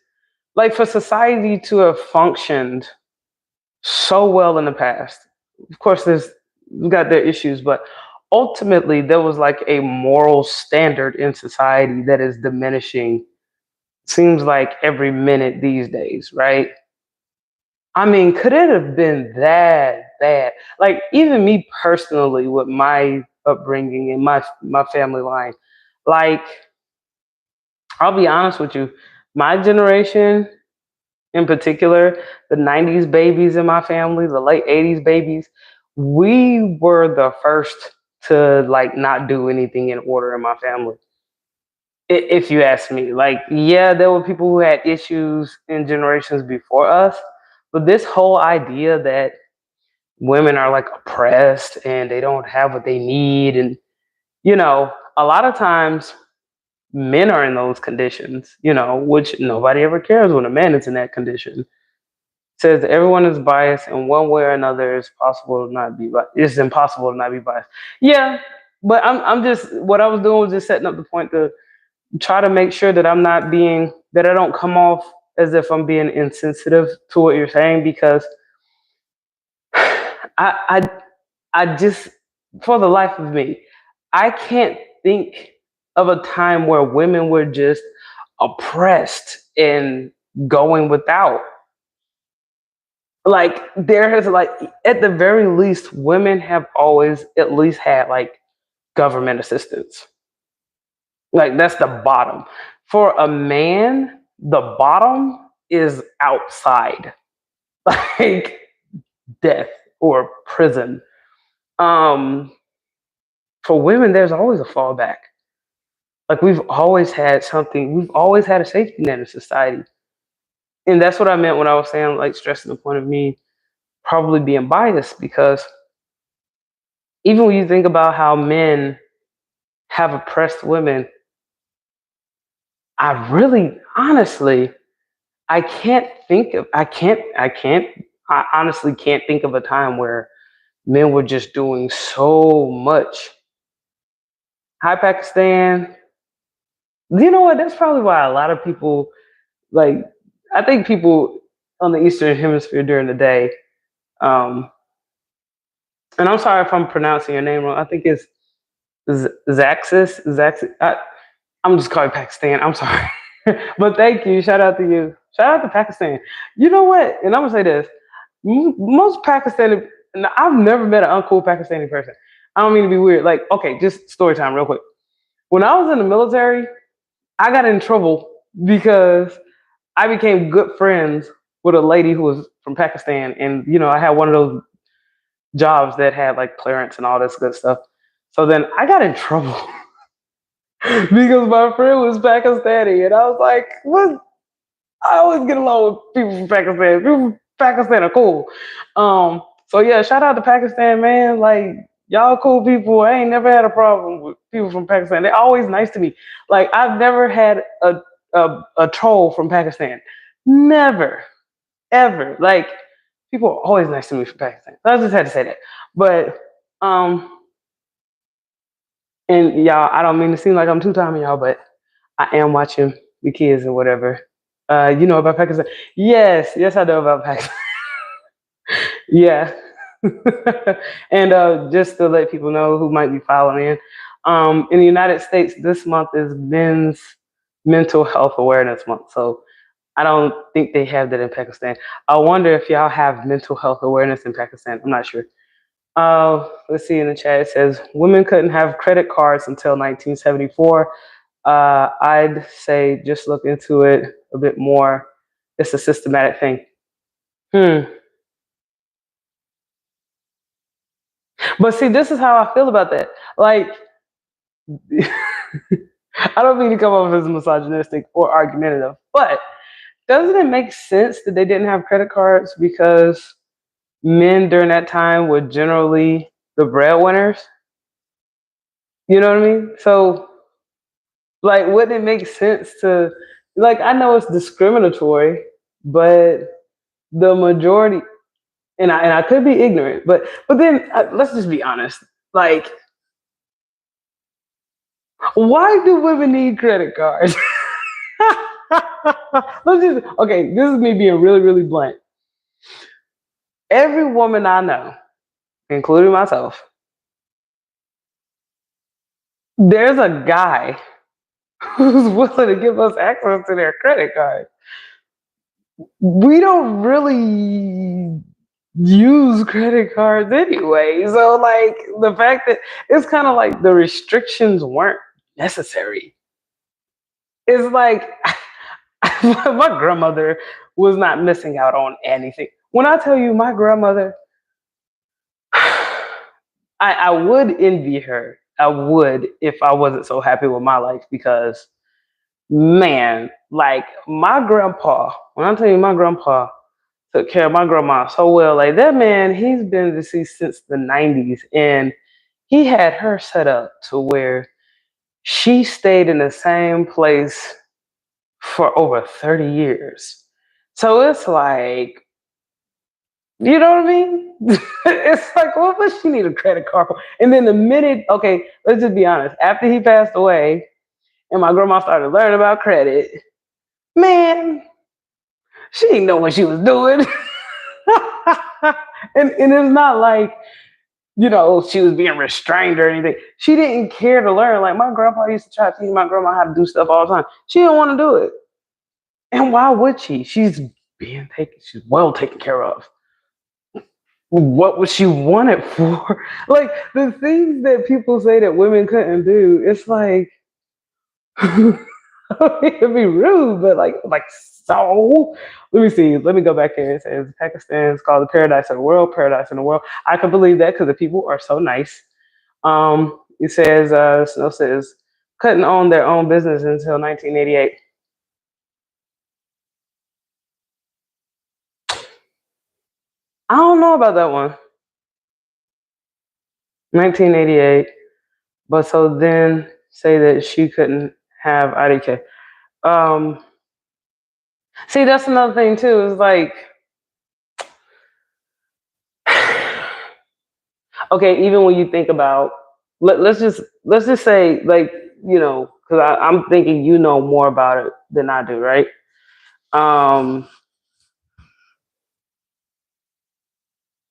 [SPEAKER 1] like for society to have functioned so well in the past. Of course, there's we've got their issues, but ultimately there was like a moral standard in society that is diminishing. Seems like every minute these days, right? I mean, could it have been that bad? Like even me personally, with my upbringing and my family line, like I'll be honest with you, my generation in particular, the '90s babies in my family, the late '80s babies, we were the first to like not do anything in order in my family. If you ask me, like, yeah, there were people who had issues in generations before us, but this whole idea that women are like oppressed and they don't have what they need, and a lot of times men are in those conditions, which nobody ever cares when a man is in that condition. Says everyone is biased in one way or another. It's possible to not be biased. It's impossible to not be biased. Yeah, but I'm just what I was doing was just setting up the point to try to make sure that I don't come off as if I'm being insensitive to what you're saying because I I just for the life of me, I can't think of a time where women were just oppressed and going without. Like there has like at the very least, women have always at least had like government assistance. Like that's the bottom. For a man, the bottom is outside, like death or prison. Um, for women, there's always a fallback. Like we've always had something. We've always had a safety net in society, and that's what I meant when I was saying like stressing the point of me probably being biased because even when you think about how men have oppressed women, I really honestly I honestly can't think of a time where men were just doing so much. Hi Pakistan. You know what? That's probably why a lot of people like I think people on the Eastern Hemisphere during the day, um, and I'm sorry if I'm pronouncing your name wrong. I think it's Zaxis. Zaxis. I'm just calling Pakistan. I'm sorry. But thank you. Shout out to you. Shout out to Pakistan. You know what? And I'm gonna say this: most Pakistani. I've never met an uncool Pakistani person. I don't mean to be weird. Like, okay, just story time real quick. When I was in the military, I got in trouble because I became good friends with a lady who was from Pakistan, and I had one of those jobs that had like clearance and all this good stuff. So then I got in trouble because my friend was Pakistani, and I was like, "What? I always get along with people from Pakistan. People from Pakistan are cool." So yeah, shout out to Pakistan, man. Like y'all cool people. I ain't never had a problem with people from Pakistan. They're always nice to me. Like I've never had a troll from Pakistan. Never, ever. Like people are always nice to me from Pakistan. I just had to say that. But um, and y'all, I don't mean to seem like I'm two-timing y'all, but I am watching the kids and whatever. You know about Pakistan? Yes, yes, I know about Pakistan. Yeah. And just to let people know who might be following in the United States, this month is Men's Mental Health Awareness Month. So I don't think they have that in Pakistan. I wonder if y'all have mental health awareness in Pakistan. I'm not sure. Let's see in the chat. It says women couldn't have credit cards until 1974. I'd say just look into it a bit more. It's a systematic thing. But see, this is how I feel about that. Like, I don't mean to come off as misogynistic or argumentative, but doesn't it make sense that they didn't have credit cards because men during that time were generally the breadwinners? You know what I mean? So, like, wouldn't it make sense to, like, I know it's discriminatory, but the majority, and I could be ignorant, but then let's just be honest. Like, why do women need credit cards? Let's just okay. This is me being really, really blunt. Every woman I know, including myself, there's a guy who's willing to give us access to their credit card. We don't really use credit cards anyway. So like the fact that it's kind of like the restrictions weren't necessary. It's like my grandmother was not missing out on anything. When I tell you my grandmother, I would envy her. I would if I wasn't so happy with my life because man, like my grandpa, when I tell you my grandpa took care of my grandma so well, like that man, he's been deceased since the 90s and he had her set up to where she stayed in the same place for over 30 years. So it's like, you know what I mean? It's like, what does she need a credit card for? And then the minute, okay, let's just be honest, after he passed away and my grandma started learning about credit, man, she didn't know what she was doing. And it's not like, she was being restrained or anything. She didn't care to learn. Like my grandpa used to try to teach my grandma how to do stuff all the time. She didn't want to do it. And why would she? She's well taken care of. What was she wanted for? Like the things that people say that women couldn't do, it's like it'd be rude, but like so. Let me see. Let me go back here. It says Pakistan is called the paradise of the world. Paradise in the world. I can believe that because the people are so nice. It says Snow says couldn't own their own business until 1988. I don't know about that one. 1988. But so then say that she couldn't have IDK. Um, See, that's another thing too. Is like, okay, even when you think about, let's just say, like, because I'm thinking you know more about it than I do, right? Um,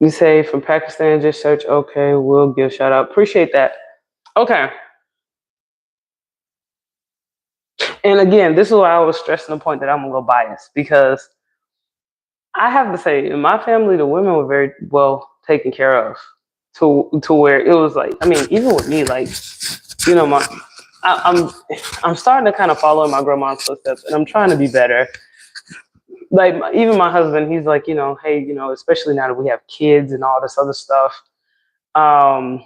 [SPEAKER 1] you say from Pakistan, just search. Okay, we'll give shout out. Appreciate that. Okay. And again, this is why I was stressing the point that I'm gonna go bias because I have to say, in my family, the women were very well taken care of. to where it was like, I mean, even with me, like, you know, I'm starting to kind of follow in my grandma's footsteps, and I'm trying to be better. Like even my husband, he's like, hey, especially now that we have kids and all this other stuff, um,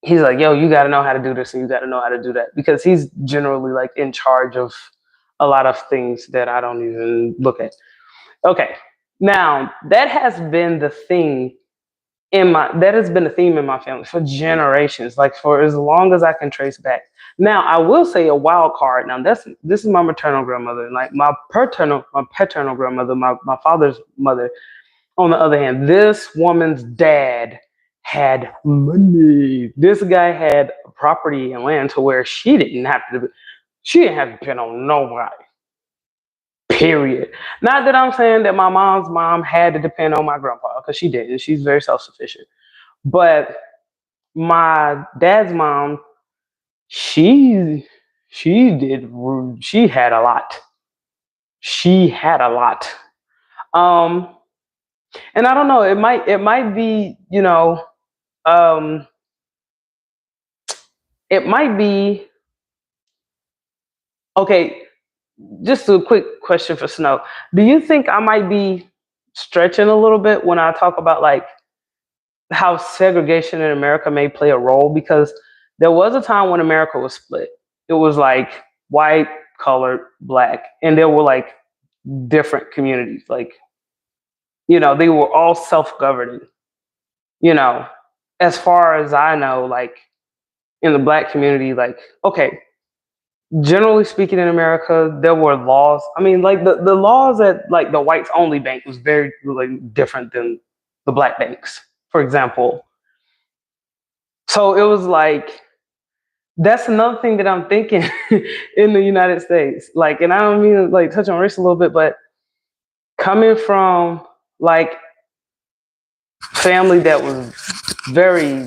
[SPEAKER 1] he's like, yo, you got to know how to do this and you got to know how to do that, because he's generally like in charge of a lot of things that I don't even look at. Okay, now that has been the thing that has been a theme in my family for generations, like for as long as I can trace back. Now I will say a wild card. Now this is my maternal grandmother, and like my paternal grandmother, my father's mother. On the other hand, this woman's dad had money. This guy had property and land to where she didn't have to depend on nobody. Period. Not that I'm saying that my mom's mom had to depend on my grandpa, because she didn't. She's very self-sufficient. But my dad's mom, she had a lot. She had a lot. And I don't know, it might be, it might be okay. Just a quick question for Snow. Do you think I might be stretching a little bit when I talk about like how segregation in America may play a role? Because there was a time when America was split. It was like white, colored, black, and there were like different communities. Like, they were all self-governing. As far as I know, like in the black community, like, okay, generally speaking in America, there were laws. I mean, like the laws at like the whites only bank was very like different than the black banks, for example. So it was like, that's another thing that I'm thinking in the United States. Like, and I don't mean to like touch on race a little bit, but coming from like family that was very,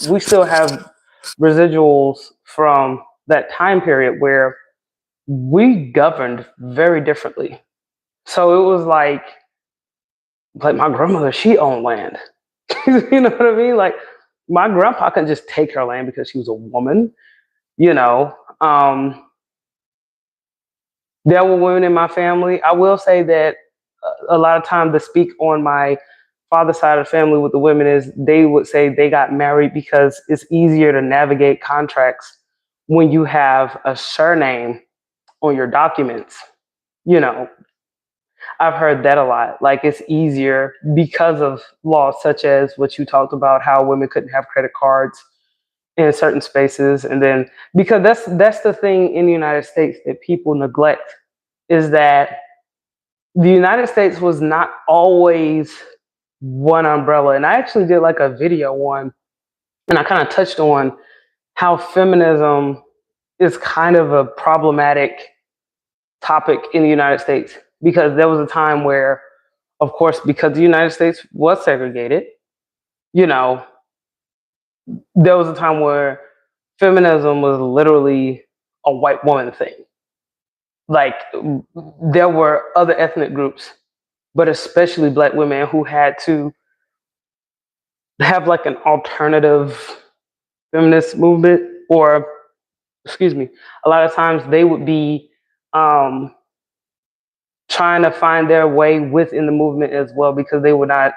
[SPEAKER 1] we still have residuals from that time period where we governed very differently. So it was like my grandmother, she owned land. You know what I mean? Like my grandpa couldn't just take her land because she was a woman. There were women in my family. I will say that a lot of time to speak on my father's side of the family with the women is they would say they got married because it's easier to navigate contracts when you have a surname on your documents. I've heard that a lot. Like it's easier because of laws such as what you talked about, how women couldn't have credit cards in certain spaces. And then because that's the thing in the United States that people neglect, is that the United States was not always one umbrella. And I actually did like a video one, and I kind of touched on how feminism is kind of a problematic topic in the United States, because there was a time where, of course, because the United States was segregated, there was a time where feminism was literally a white woman thing. Like there were other ethnic groups, but especially black women, who had to have like an alternative feminist movement, or excuse me, a lot of times they would be trying to find their way within the movement as well, because they were not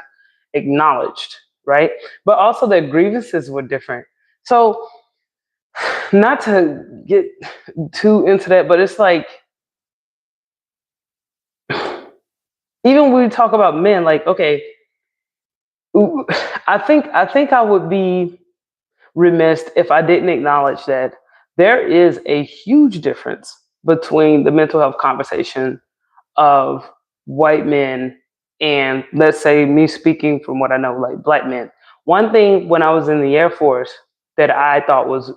[SPEAKER 1] acknowledged, right? But also their grievances were different. So not to get too into that, but it's like, even when we talk about men, like, okay, I think I would be remiss if I didn't acknowledge that there is a huge difference between the mental health conversation of white men and, let's say, me speaking from what I know, like black men. One thing when I was in the Air Force that I thought was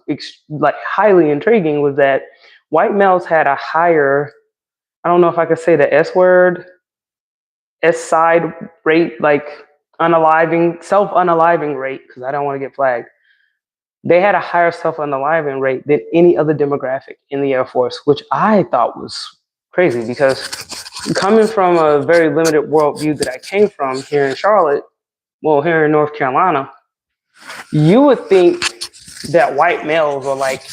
[SPEAKER 1] like highly intriguing was that white males had a higher, I don't know if I could say the S word, S-side rate, like self-unaliving rate, because I don't want to get flagged. They had a higher self-unaliving rate than any other demographic in the Air Force, which I thought was crazy, because coming from a very limited worldview that I came from here in Charlotte, well, here in North Carolina, You would think that white males are like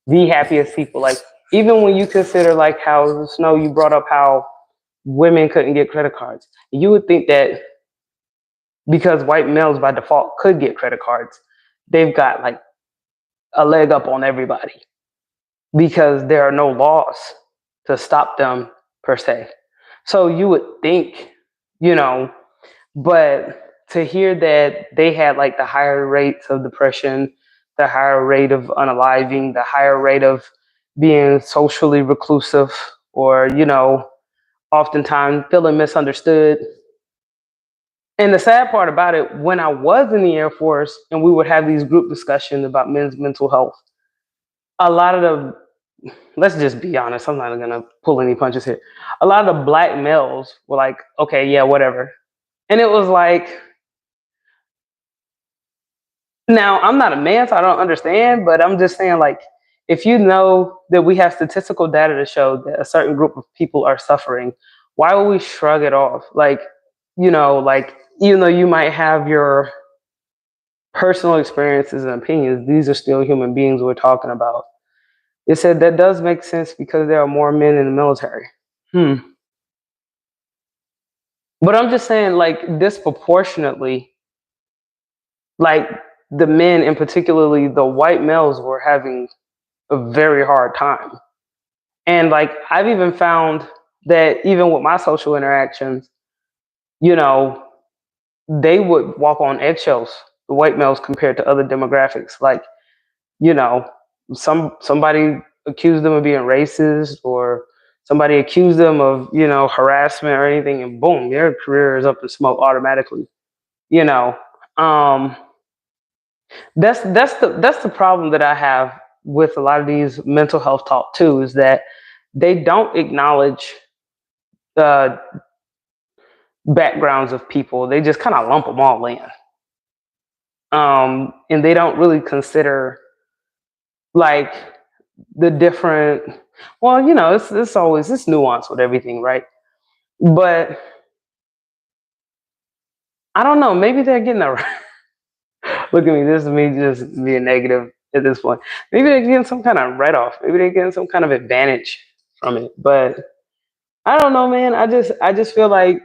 [SPEAKER 1] the happiest people. Like, even when you consider like how Snow, you brought up how women couldn't get credit cards. You would think that because white males by default could get credit cards, they've got like a leg up on everybody because there are no laws to stop them per se. So you would think, you know, but to hear that they had like the higher rates of depression, the higher rate of unaliving, the higher rate of being socially reclusive, or, oftentimes feeling misunderstood. And the sad part about it, when I was in the Air Force and we would have these group discussions about men's mental health, a lot of the, let's just be honest, I'm not going to pull any punches here. A lot of the black males were like, okay, yeah, whatever. And it was like, now I'm not a man, so I don't understand, but I'm just saying, like, if you know that we have statistical data to show that a certain group of people are suffering, why would we shrug it off? Like, like, even though you might have your personal experiences and opinions, these are still human beings we're talking about. It said that does make sense because there are more men in the military. But I'm just saying, like, disproportionately, like, the men, and particularly the white males, were having a very hard time. And like, I've even found that even with my social interactions, you know, they would walk on eggshells, the white males, compared to other demographics. Like, you know, somebody accused them of being racist, or somebody accused them of, harassment or anything, and boom, their career is up in smoke automatically. You know, um, that's the problem that I have with a lot of these mental health talk too, is that they don't acknowledge the backgrounds of people. They just kind of lump them all in, and they don't really consider like the different. Well, it's always this nuance with everything, right? But I don't know. Maybe they're getting a look at me. This is me just being negative at this point. Maybe they're getting some kind of write off. Maybe they're getting some kind of advantage from it. But I don't know, man. I just feel like,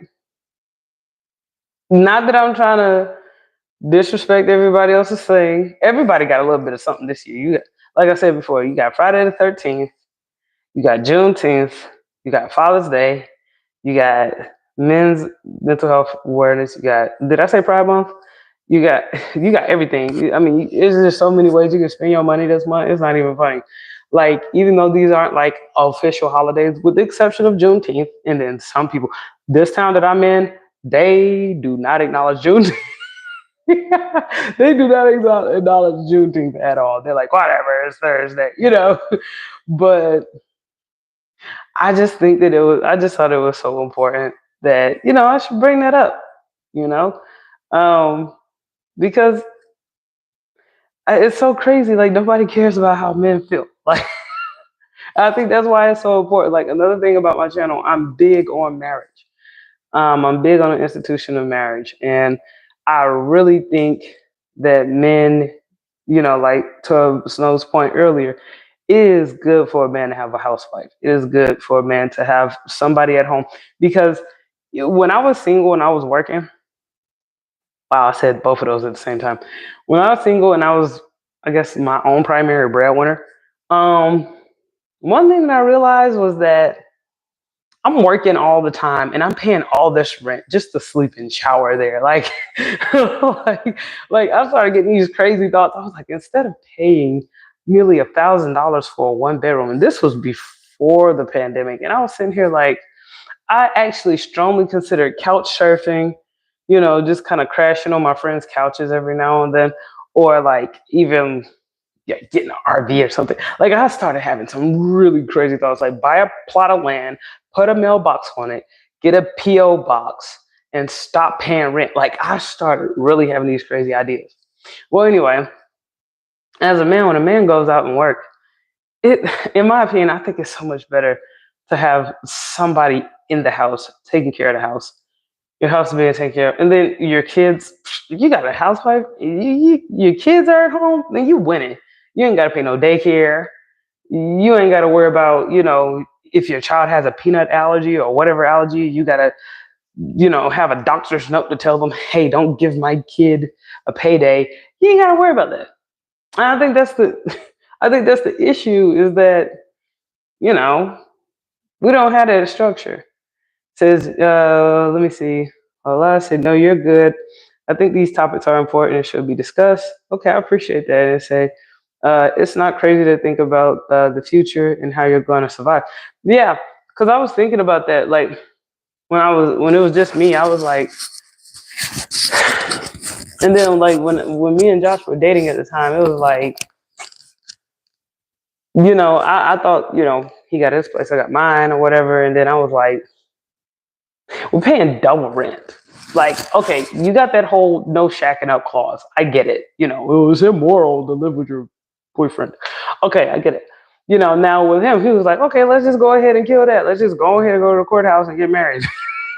[SPEAKER 1] not that I'm trying to disrespect everybody else's thing. Everybody got a little bit of something this year. You got, like I said before, you got Friday the 13th, you got Juneteenth, you got Father's Day, you got men's mental health awareness. You got, did I say Pride Month? You got you got everything. I mean, there's just so many ways you can spend your money this month. It's not even funny. Like, even though these aren't like official holidays, with the exception of Juneteenth, and then some people, this town that I'm in, they do not acknowledge Juneteenth. They do not acknowledge Juneteenth at all. They're like, whatever, it's Thursday, But I just think that I just thought it was so important that, I should bring that up, you know? Um, because it's so crazy. Like, nobody cares about how men feel. Like, I think that's why it's so important. Like, another thing about my channel, I'm big on marriage. I'm big on the institution of marriage. And I really think that men, like to Snow's point earlier, it is good for a man to have a housewife. It is good for a man to have somebody at home. Because when I was single and I was working, wow, I said both of those at the same time. When I was single and I was, I guess, my own primary breadwinner, one thing that I realized was that I'm working all the time and I'm paying all this rent just to sleep and shower there. Like, like I started getting these crazy thoughts. I was like, instead of paying nearly $1,000 for a one bedroom, and this was before the pandemic, and I was sitting here like, I actually strongly considered couch surfing, just kind of crashing on my friends' couches every now and then, or like even, yeah, getting an RV or something. Like, I started having some really crazy thoughts, like buy a plot of land, put a mailbox on it, get a PO box, and stop paying rent. Like, I started really having these crazy ideas. Well, anyway, as a man, when a man goes out and work, in my opinion, I think it's so much better to have somebody in the house taking care of the house. your house is being taken care of, and then your kids, you got a housewife, your kids are at home, then you winning. You ain't got to pay no daycare. You ain't got to worry about, if your child has a peanut allergy or whatever allergy, you got to, have a doctor's note to tell them, hey, don't give my kid a payday. You ain't got to worry about that. And I think that's the issue is that, you know, we don't have that structure. It says, let me see. Allah said, no, you're good. I think these topics are important and should be discussed. Okay, I appreciate that. And say, it's not crazy to think about the future and how you're going to survive. Yeah, because I was thinking about that. Like when it was just me, I was like, and then like when me and Josh were dating at the time, it was like, I thought, he got his place, I got mine or whatever. And then I was like, we're paying double rent. Like, okay, you got that whole no shacking up clause. I get it. It was immoral to live with your boyfriend. Okay, I get it. Now with him, he was like, okay, let's just go ahead and kill that. Let's just go ahead and go to the courthouse and get married.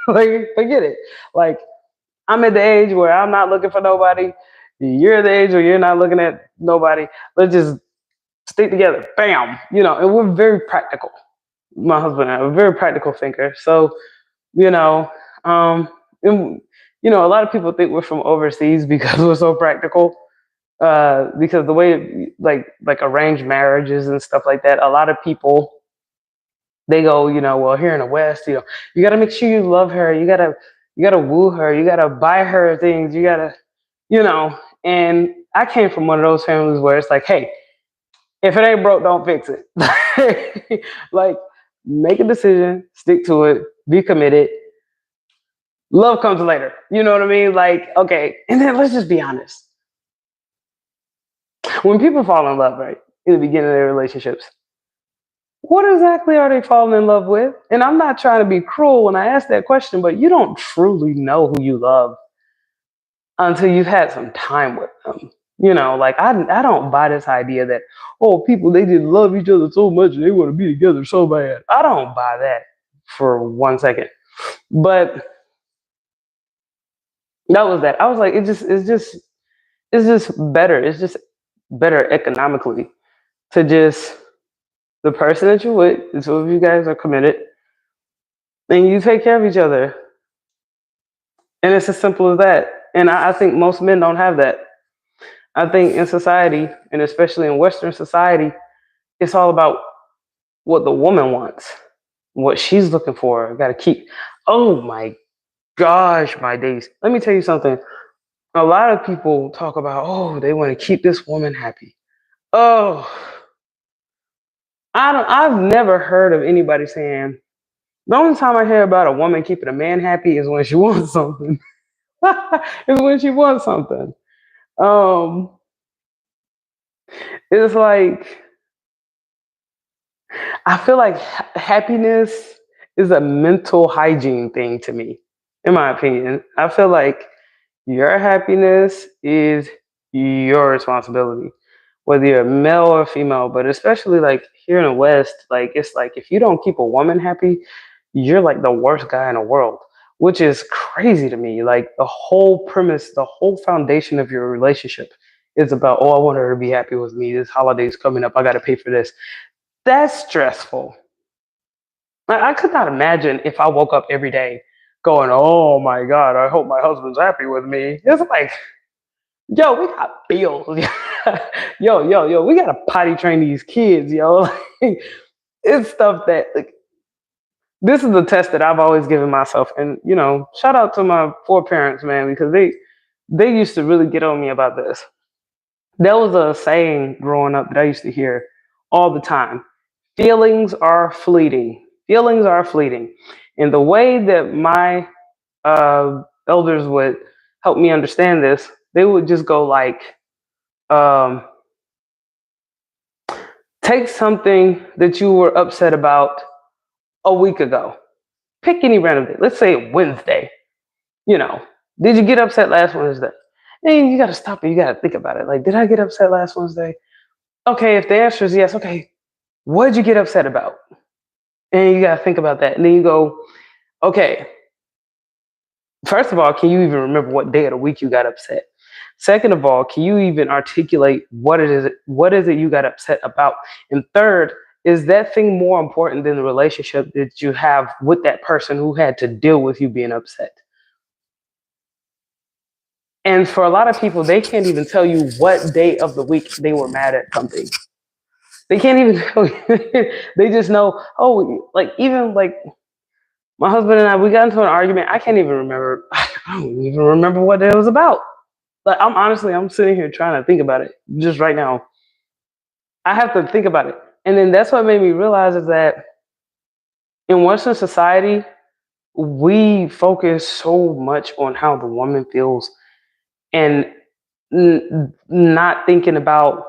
[SPEAKER 1] Like, forget it. Like, I'm at the age where I'm not looking for nobody. You're at the age where you're not looking at nobody. Let's just stick together. Bam. And we're very practical. My husband and I are a very practical thinker. So, um, and, a lot of people think we're from overseas because we're so practical. Because the way like arranged marriages and stuff like that, a lot of people they go, well, here in the West, you got to make sure you love her. You gotta woo her. You gotta buy her things. You gotta, And I came from one of those families where it's like, hey, if it ain't broke, don't fix it. Like, make a decision, stick to it, be committed. Love comes later. You know what I mean? Like, okay, and then let's just be honest. When people fall in love, right, in the beginning of their relationships, what exactly are they falling in love with? And I'm not trying to be cruel when I ask that question, but you don't truly know who you love until you've had some time with them. Like I don't buy this idea that, oh, people, they just love each other so much and they want to be together so bad. I don't buy that for 1 second. But that was that. I was like, it's just better. It's just better economically to just the person that you're with, the two of you guys are committed, and you take care of each other. And it's as simple as that. And I think most men don't have that. I think in society, and especially in Western society, it's all about what the woman wants, what she's looking for. Got to keep. Oh my gosh, my days. Let me tell you something. A lot of people talk about, oh, they want to keep this woman happy. Oh, I've never heard of anybody saying, the only time I hear about a woman keeping a man happy is when she wants something. Is when she wants something. Um, it's like I feel like happiness is a mental hygiene thing to me, in my opinion. I feel like your happiness is your responsibility, whether you're male or female, but especially like here in the West, like it's like if you don't keep a woman happy, you're like the worst guy in the world, which is crazy to me. Like the whole premise, the whole foundation of your relationship is about, oh, I want her to be happy with me. This holiday's coming up. I got to pay for this. That's stressful. I could not imagine if I woke up every day going, oh my God, I hope my husband's happy with me. It's like, yo, we got bills. Yo, we got to potty train these kids, yo. It's stuff that, like, this is the test that I've always given myself. And, shout out to my four parents, man, because they used to really get on me about this. There was a saying growing up that I used to hear all the time. Feelings are fleeting. Feelings are fleeting. And the way that my elders would help me understand this, they would just go like, um, take something that you were upset about a week ago. Pick any random day. Let's say Wednesday. Did you get upset last Wednesday? And you got to stop it. You got to think about it. Like, did I get upset last Wednesday? Okay, if the answer is yes, okay, what did you get upset about? And you got to think about that. And then you go, okay, First of all, can you even remember what day of the week you got upset? Second of all, can you even articulate what is it you got upset about? And third, is that thing more important than the relationship that you have with that person who had to deal with you being upset? And for a lot of people, they can't even tell you what day of the week they were mad at something. They can't even tell you. They just know, oh, like even like my husband and I, we got into an argument. I can't even remember. I don't even remember what it was about. Like I'm sitting here trying to think about it just right now. I have to think about it. And then that's what made me realize is that in Western society, we focus so much on how the woman feels and not thinking about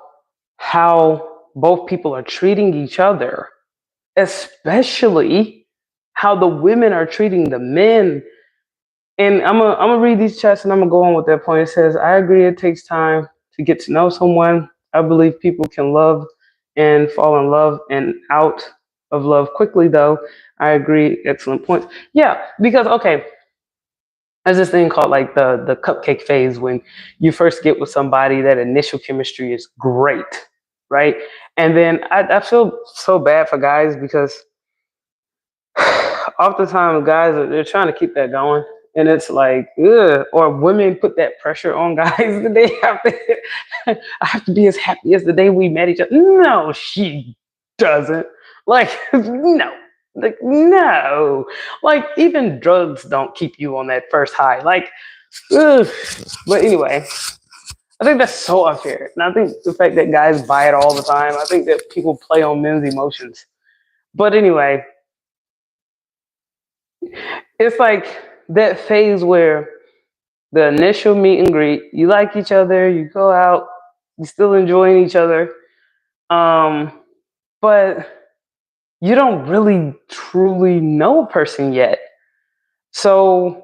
[SPEAKER 1] how both people are treating each other, especially how the women are treating the men. And I'm gonna read these chats and I'm gonna go on with that point. It says, I agree it takes time to get to know someone. I believe people can love and fall in love and out of love quickly though. I agree, excellent points. Yeah, because okay, there's this thing called like the cupcake phase when you first get with somebody, that initial chemistry is great, right? And then I feel so bad for guys because oftentimes guys they're trying to keep that going, and it's like, ugh. Or women put that pressure on guys that they have to. I have to be as happy as the day we met each other. No, she doesn't. Like no, like no. Like even drugs don't keep you on that first high. Like, ugh. But anyway. I think that's so unfair. And I think the fact that guys buy it all the time, I think that people play on men's emotions. But anyway, it's like that phase where the initial meet and greet, you like each other, you go out, you still enjoying each other, but you don't really truly know a person yet. So,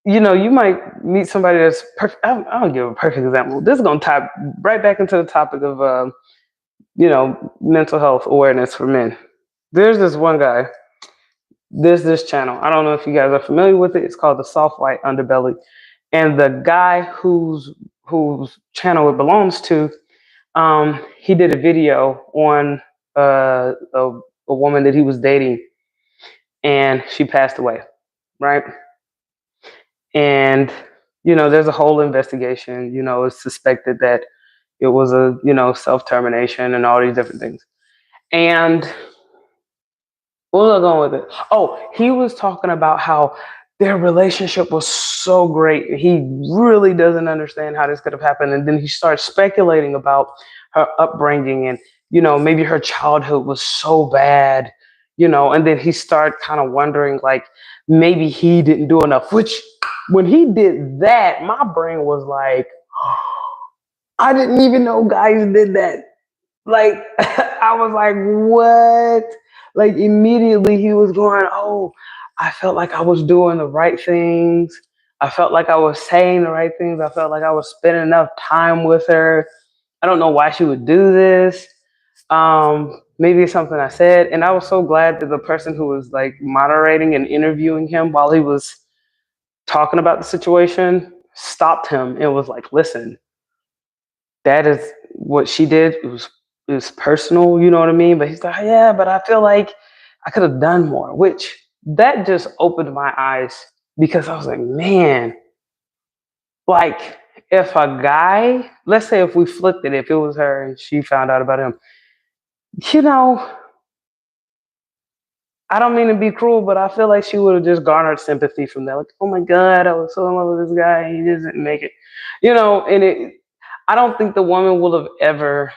[SPEAKER 1] you might meet somebody that's perfect. I'll give a perfect example. This is going to tie right back into the topic of, mental health awareness for men. There's this one guy, there's this channel. I don't know if you guys are familiar with it. It's called the Soft White Underbelly. And the guy whose channel it belongs to, he did a video on a woman that he was dating, and she passed away, right? And there's a whole investigation. It's suspected that it was a self termination and all these different things. And where was I going with it? Oh, he was talking about how their relationship was so great. He really doesn't understand how this could have happened. And then he starts speculating about her upbringing and, maybe her childhood was so bad, and then he started kind of wondering like maybe he didn't do enough, which when he did that, my brain was like, I didn't even know guys did that. Like, I was like, what? Like, immediately he was going, oh, I felt like I was doing the right things. I felt like I was saying the right things. I felt like I was spending enough time with her. I don't know why she would do this. Maybe it's something I said. And I was so glad that the person who was like moderating and interviewing him while he was talking about the situation stopped him and was like, listen, that is what she did. It was personal, you know what I mean? But he's like, yeah, but I feel like I could have done more, which that just opened my eyes because I was like, man, like if a guy, let's say if we flipped it, if it was her and she found out about him, you know, I don't mean to be cruel, but I feel like she would have just garnered sympathy from that. Like, oh my God, I was so in love with this guy, he doesn't make it. And I don't think the woman will have ever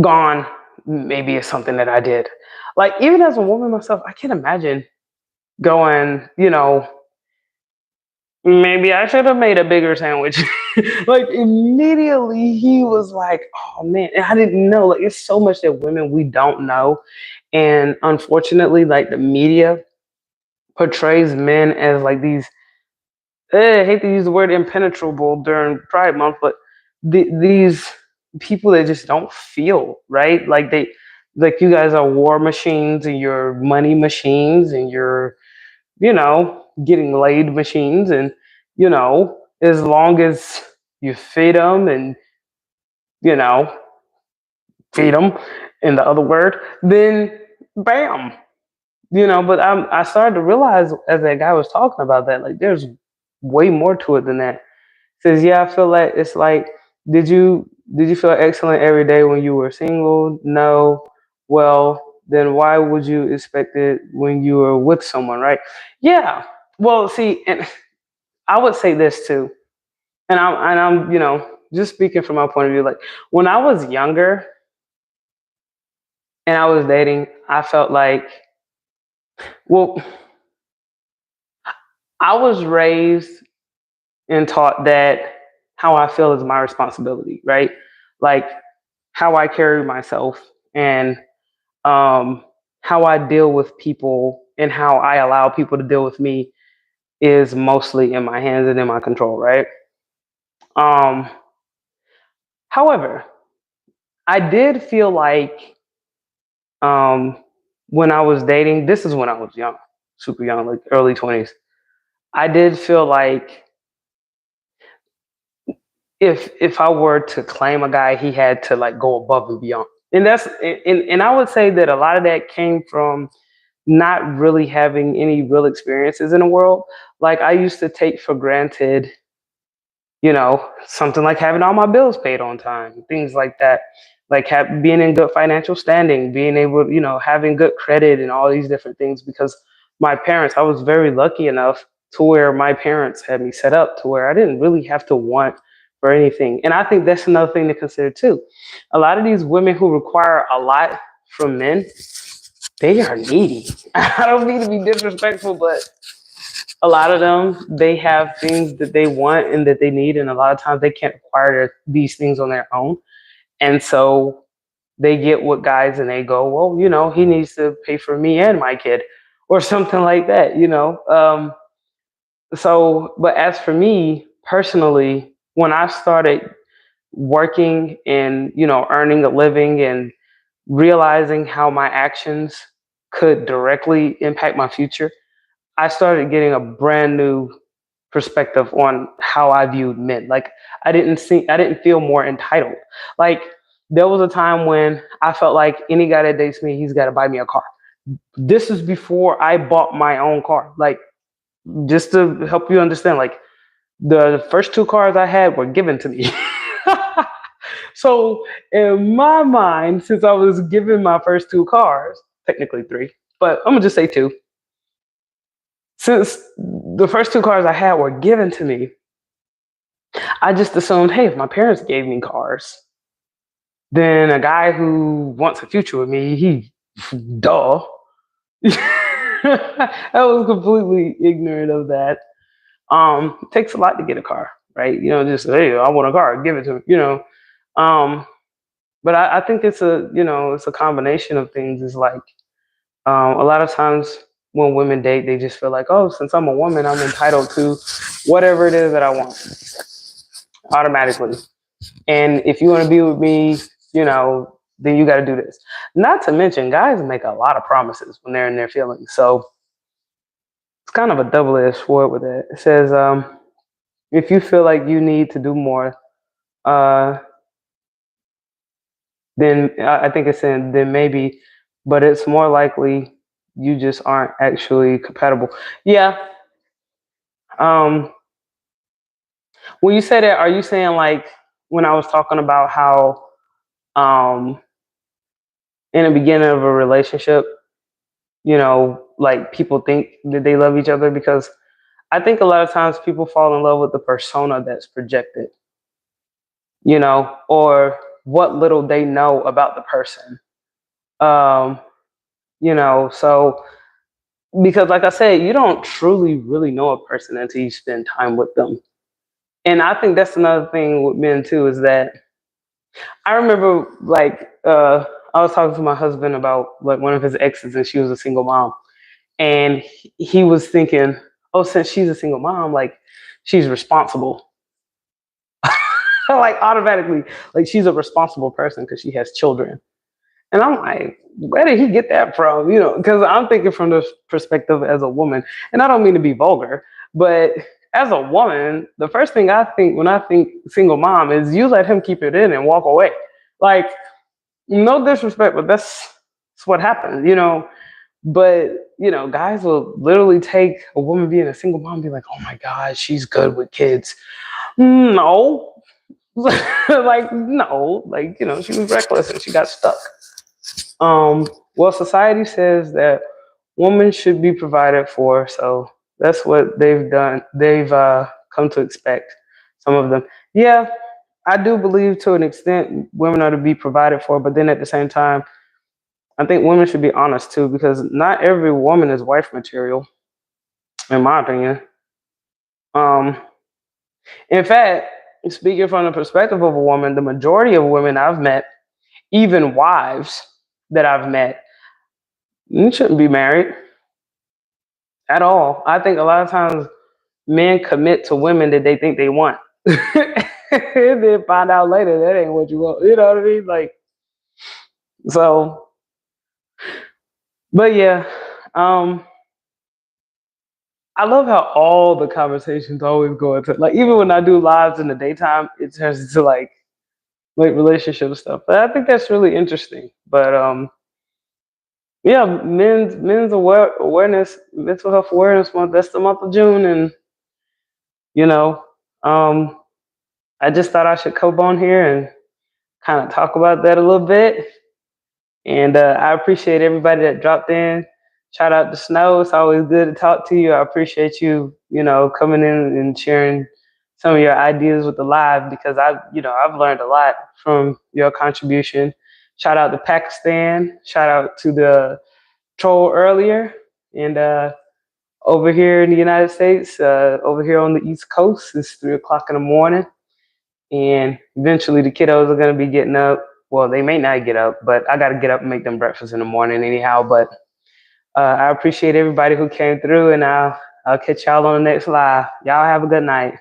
[SPEAKER 1] gone, maybe it's something that I did. Like, even as a woman myself, I can't imagine going, maybe I should have made a bigger sandwich. Like, immediately he was like, oh man, and I didn't know. Like, it's so much that women we don't know. And unfortunately, like the media portrays men as like these, I hate to use the word impenetrable during Pride Month, but these people that just don't feel, right? Like you guys are war machines and you're money machines and you're getting laid machines, and as long as you feed them and you know feed them in the other word, then bam. But I started to realize as that guy was talking about that, like, there's way more to it than that. Says, yeah, I feel like it's like, did you feel excellent every day when you were single? No. Well, then why would you expect it when you were with someone, right? Yeah. Well, see, and I would say this too, and I'm just speaking from my point of view. Like, when I was younger and I was dating, I felt like, well, I was raised and taught that how I feel is my responsibility, right? Like, how I carry myself, and um, how I deal with people and how I allow people to deal with me is mostly in my hands and in my control, right? Um, However, I did feel like, um, when I was dating, this is when I was young, super young, like early 20s. I did feel like if I were to claim a guy, he had to like go above and beyond. And I would say that a lot of that came from not really having any real experiences in the world. Like, I used to take for granted, something like having all my bills paid on time, things like that. Like, being in good financial standing, being able, having good credit and all these different things. Because my parents, I was very lucky enough to where my parents had me set up to where I didn't really have to want for anything. And I think that's another thing to consider too. A lot of these women who require a lot from men, they are needy. I don't mean to be disrespectful, but a lot of them, they have things that they want and that they need, and a lot of times they can't acquire these things on their own. And so they get with guys and they go, well, he needs to pay for me and my kid, or something like that. So, but as for me personally, when I started working and earning a living and realizing how my actions could directly impact my future, I started getting a brand new perspective on how I viewed men. Like, I didn't feel more entitled. Like, there was a time when I felt like any guy that dates me, he's got to buy me a car. This is before I bought my own car. Like, just to help you understand, like, the first two cars I had were given to me. So in my mind, since I was given my first two cars, technically three, but I'm gonna just say two, since the first two cars I had were given to me, I just assumed, hey, if my parents gave me cars, then a guy who wants a future with me, duh. I was completely ignorant of that. It takes a lot to get a car, right? Just, hey, I want a car, give it to me. Um, but I think it's a combination of things. It's like, a lot of times when women date, they just feel like, oh, since I'm a woman, I'm entitled to whatever it is that I want automatically. And if you want to be with me, then you got to do this. Not to mention, guys make a lot of promises when they're in their feelings. So it's kind of a double-edged sword with it. It says, if you feel like you need to do more, uh, then I think it's saying then maybe, but it's more likely you just aren't actually compatible. Yeah. Um, when you say that, are you saying like when I was talking about how um, in the beginning of a relationship, like people think that they love each other? Because I think a lot of times people fall in love with the persona that's projected, or what little they know about the person. Um, so because like I said, you don't truly really know a person until you spend time with them. And I think that's another thing with men too, is that I remember like I was talking to my husband about like one of his exes, and she was a single mom. And he was thinking, oh, since she's a single mom, like she's responsible. Like automatically, like she's a responsible person because she has children. And I'm like, where did he get that from? You know, because I'm thinking from the perspective as a woman, and I don't mean to be vulgar, but as a woman, the first thing I think when I think single mom is you let him keep it in and walk away. Like, no disrespect, but that's what happens, you know. But guys will literally take a woman being a single mom and be like, "Oh my God, she's good with kids." No, like no, like she was reckless and she got stuck. Well, society says that women should be provided for, so that's what they've done. They've come to expect. Some of them, yeah, I do believe to an extent women are to be provided for, but then at the same time, I think women should be honest too, because not every woman is wife material, in my opinion. Um, in fact, speaking from the perspective of a woman, the majority of women I've met, even wives that I've met, shouldn't be married at all. I think a lot of times men commit to women that they think they want. And then find out later that ain't what you want. You know what I mean? Like, so, but yeah, um, I love how all the conversations always go into, like, even when I do lives in the daytime, it turns into like relationship stuff. But I think that's really interesting. But yeah, men's awareness, mental health awareness month. That's the month of June, and you know, um, I just thought I should come on here and kind of talk about that a little bit. And I appreciate everybody that dropped in. Shout out to Snow. It's always good to talk to you. I appreciate you, coming in and sharing some of your ideas with the live, because I've learned a lot from your contribution. Shout out to Pakistan. Shout out to the troll earlier. And over here in the United States, over here on the East Coast, it's 3 o'clock in the morning. And eventually the kiddos are going to be getting up. Well, they may not get up, but I got to get up and make them breakfast in the morning anyhow. But I appreciate everybody who came through, and I'll catch y'all on the next live. Y'all have a good night.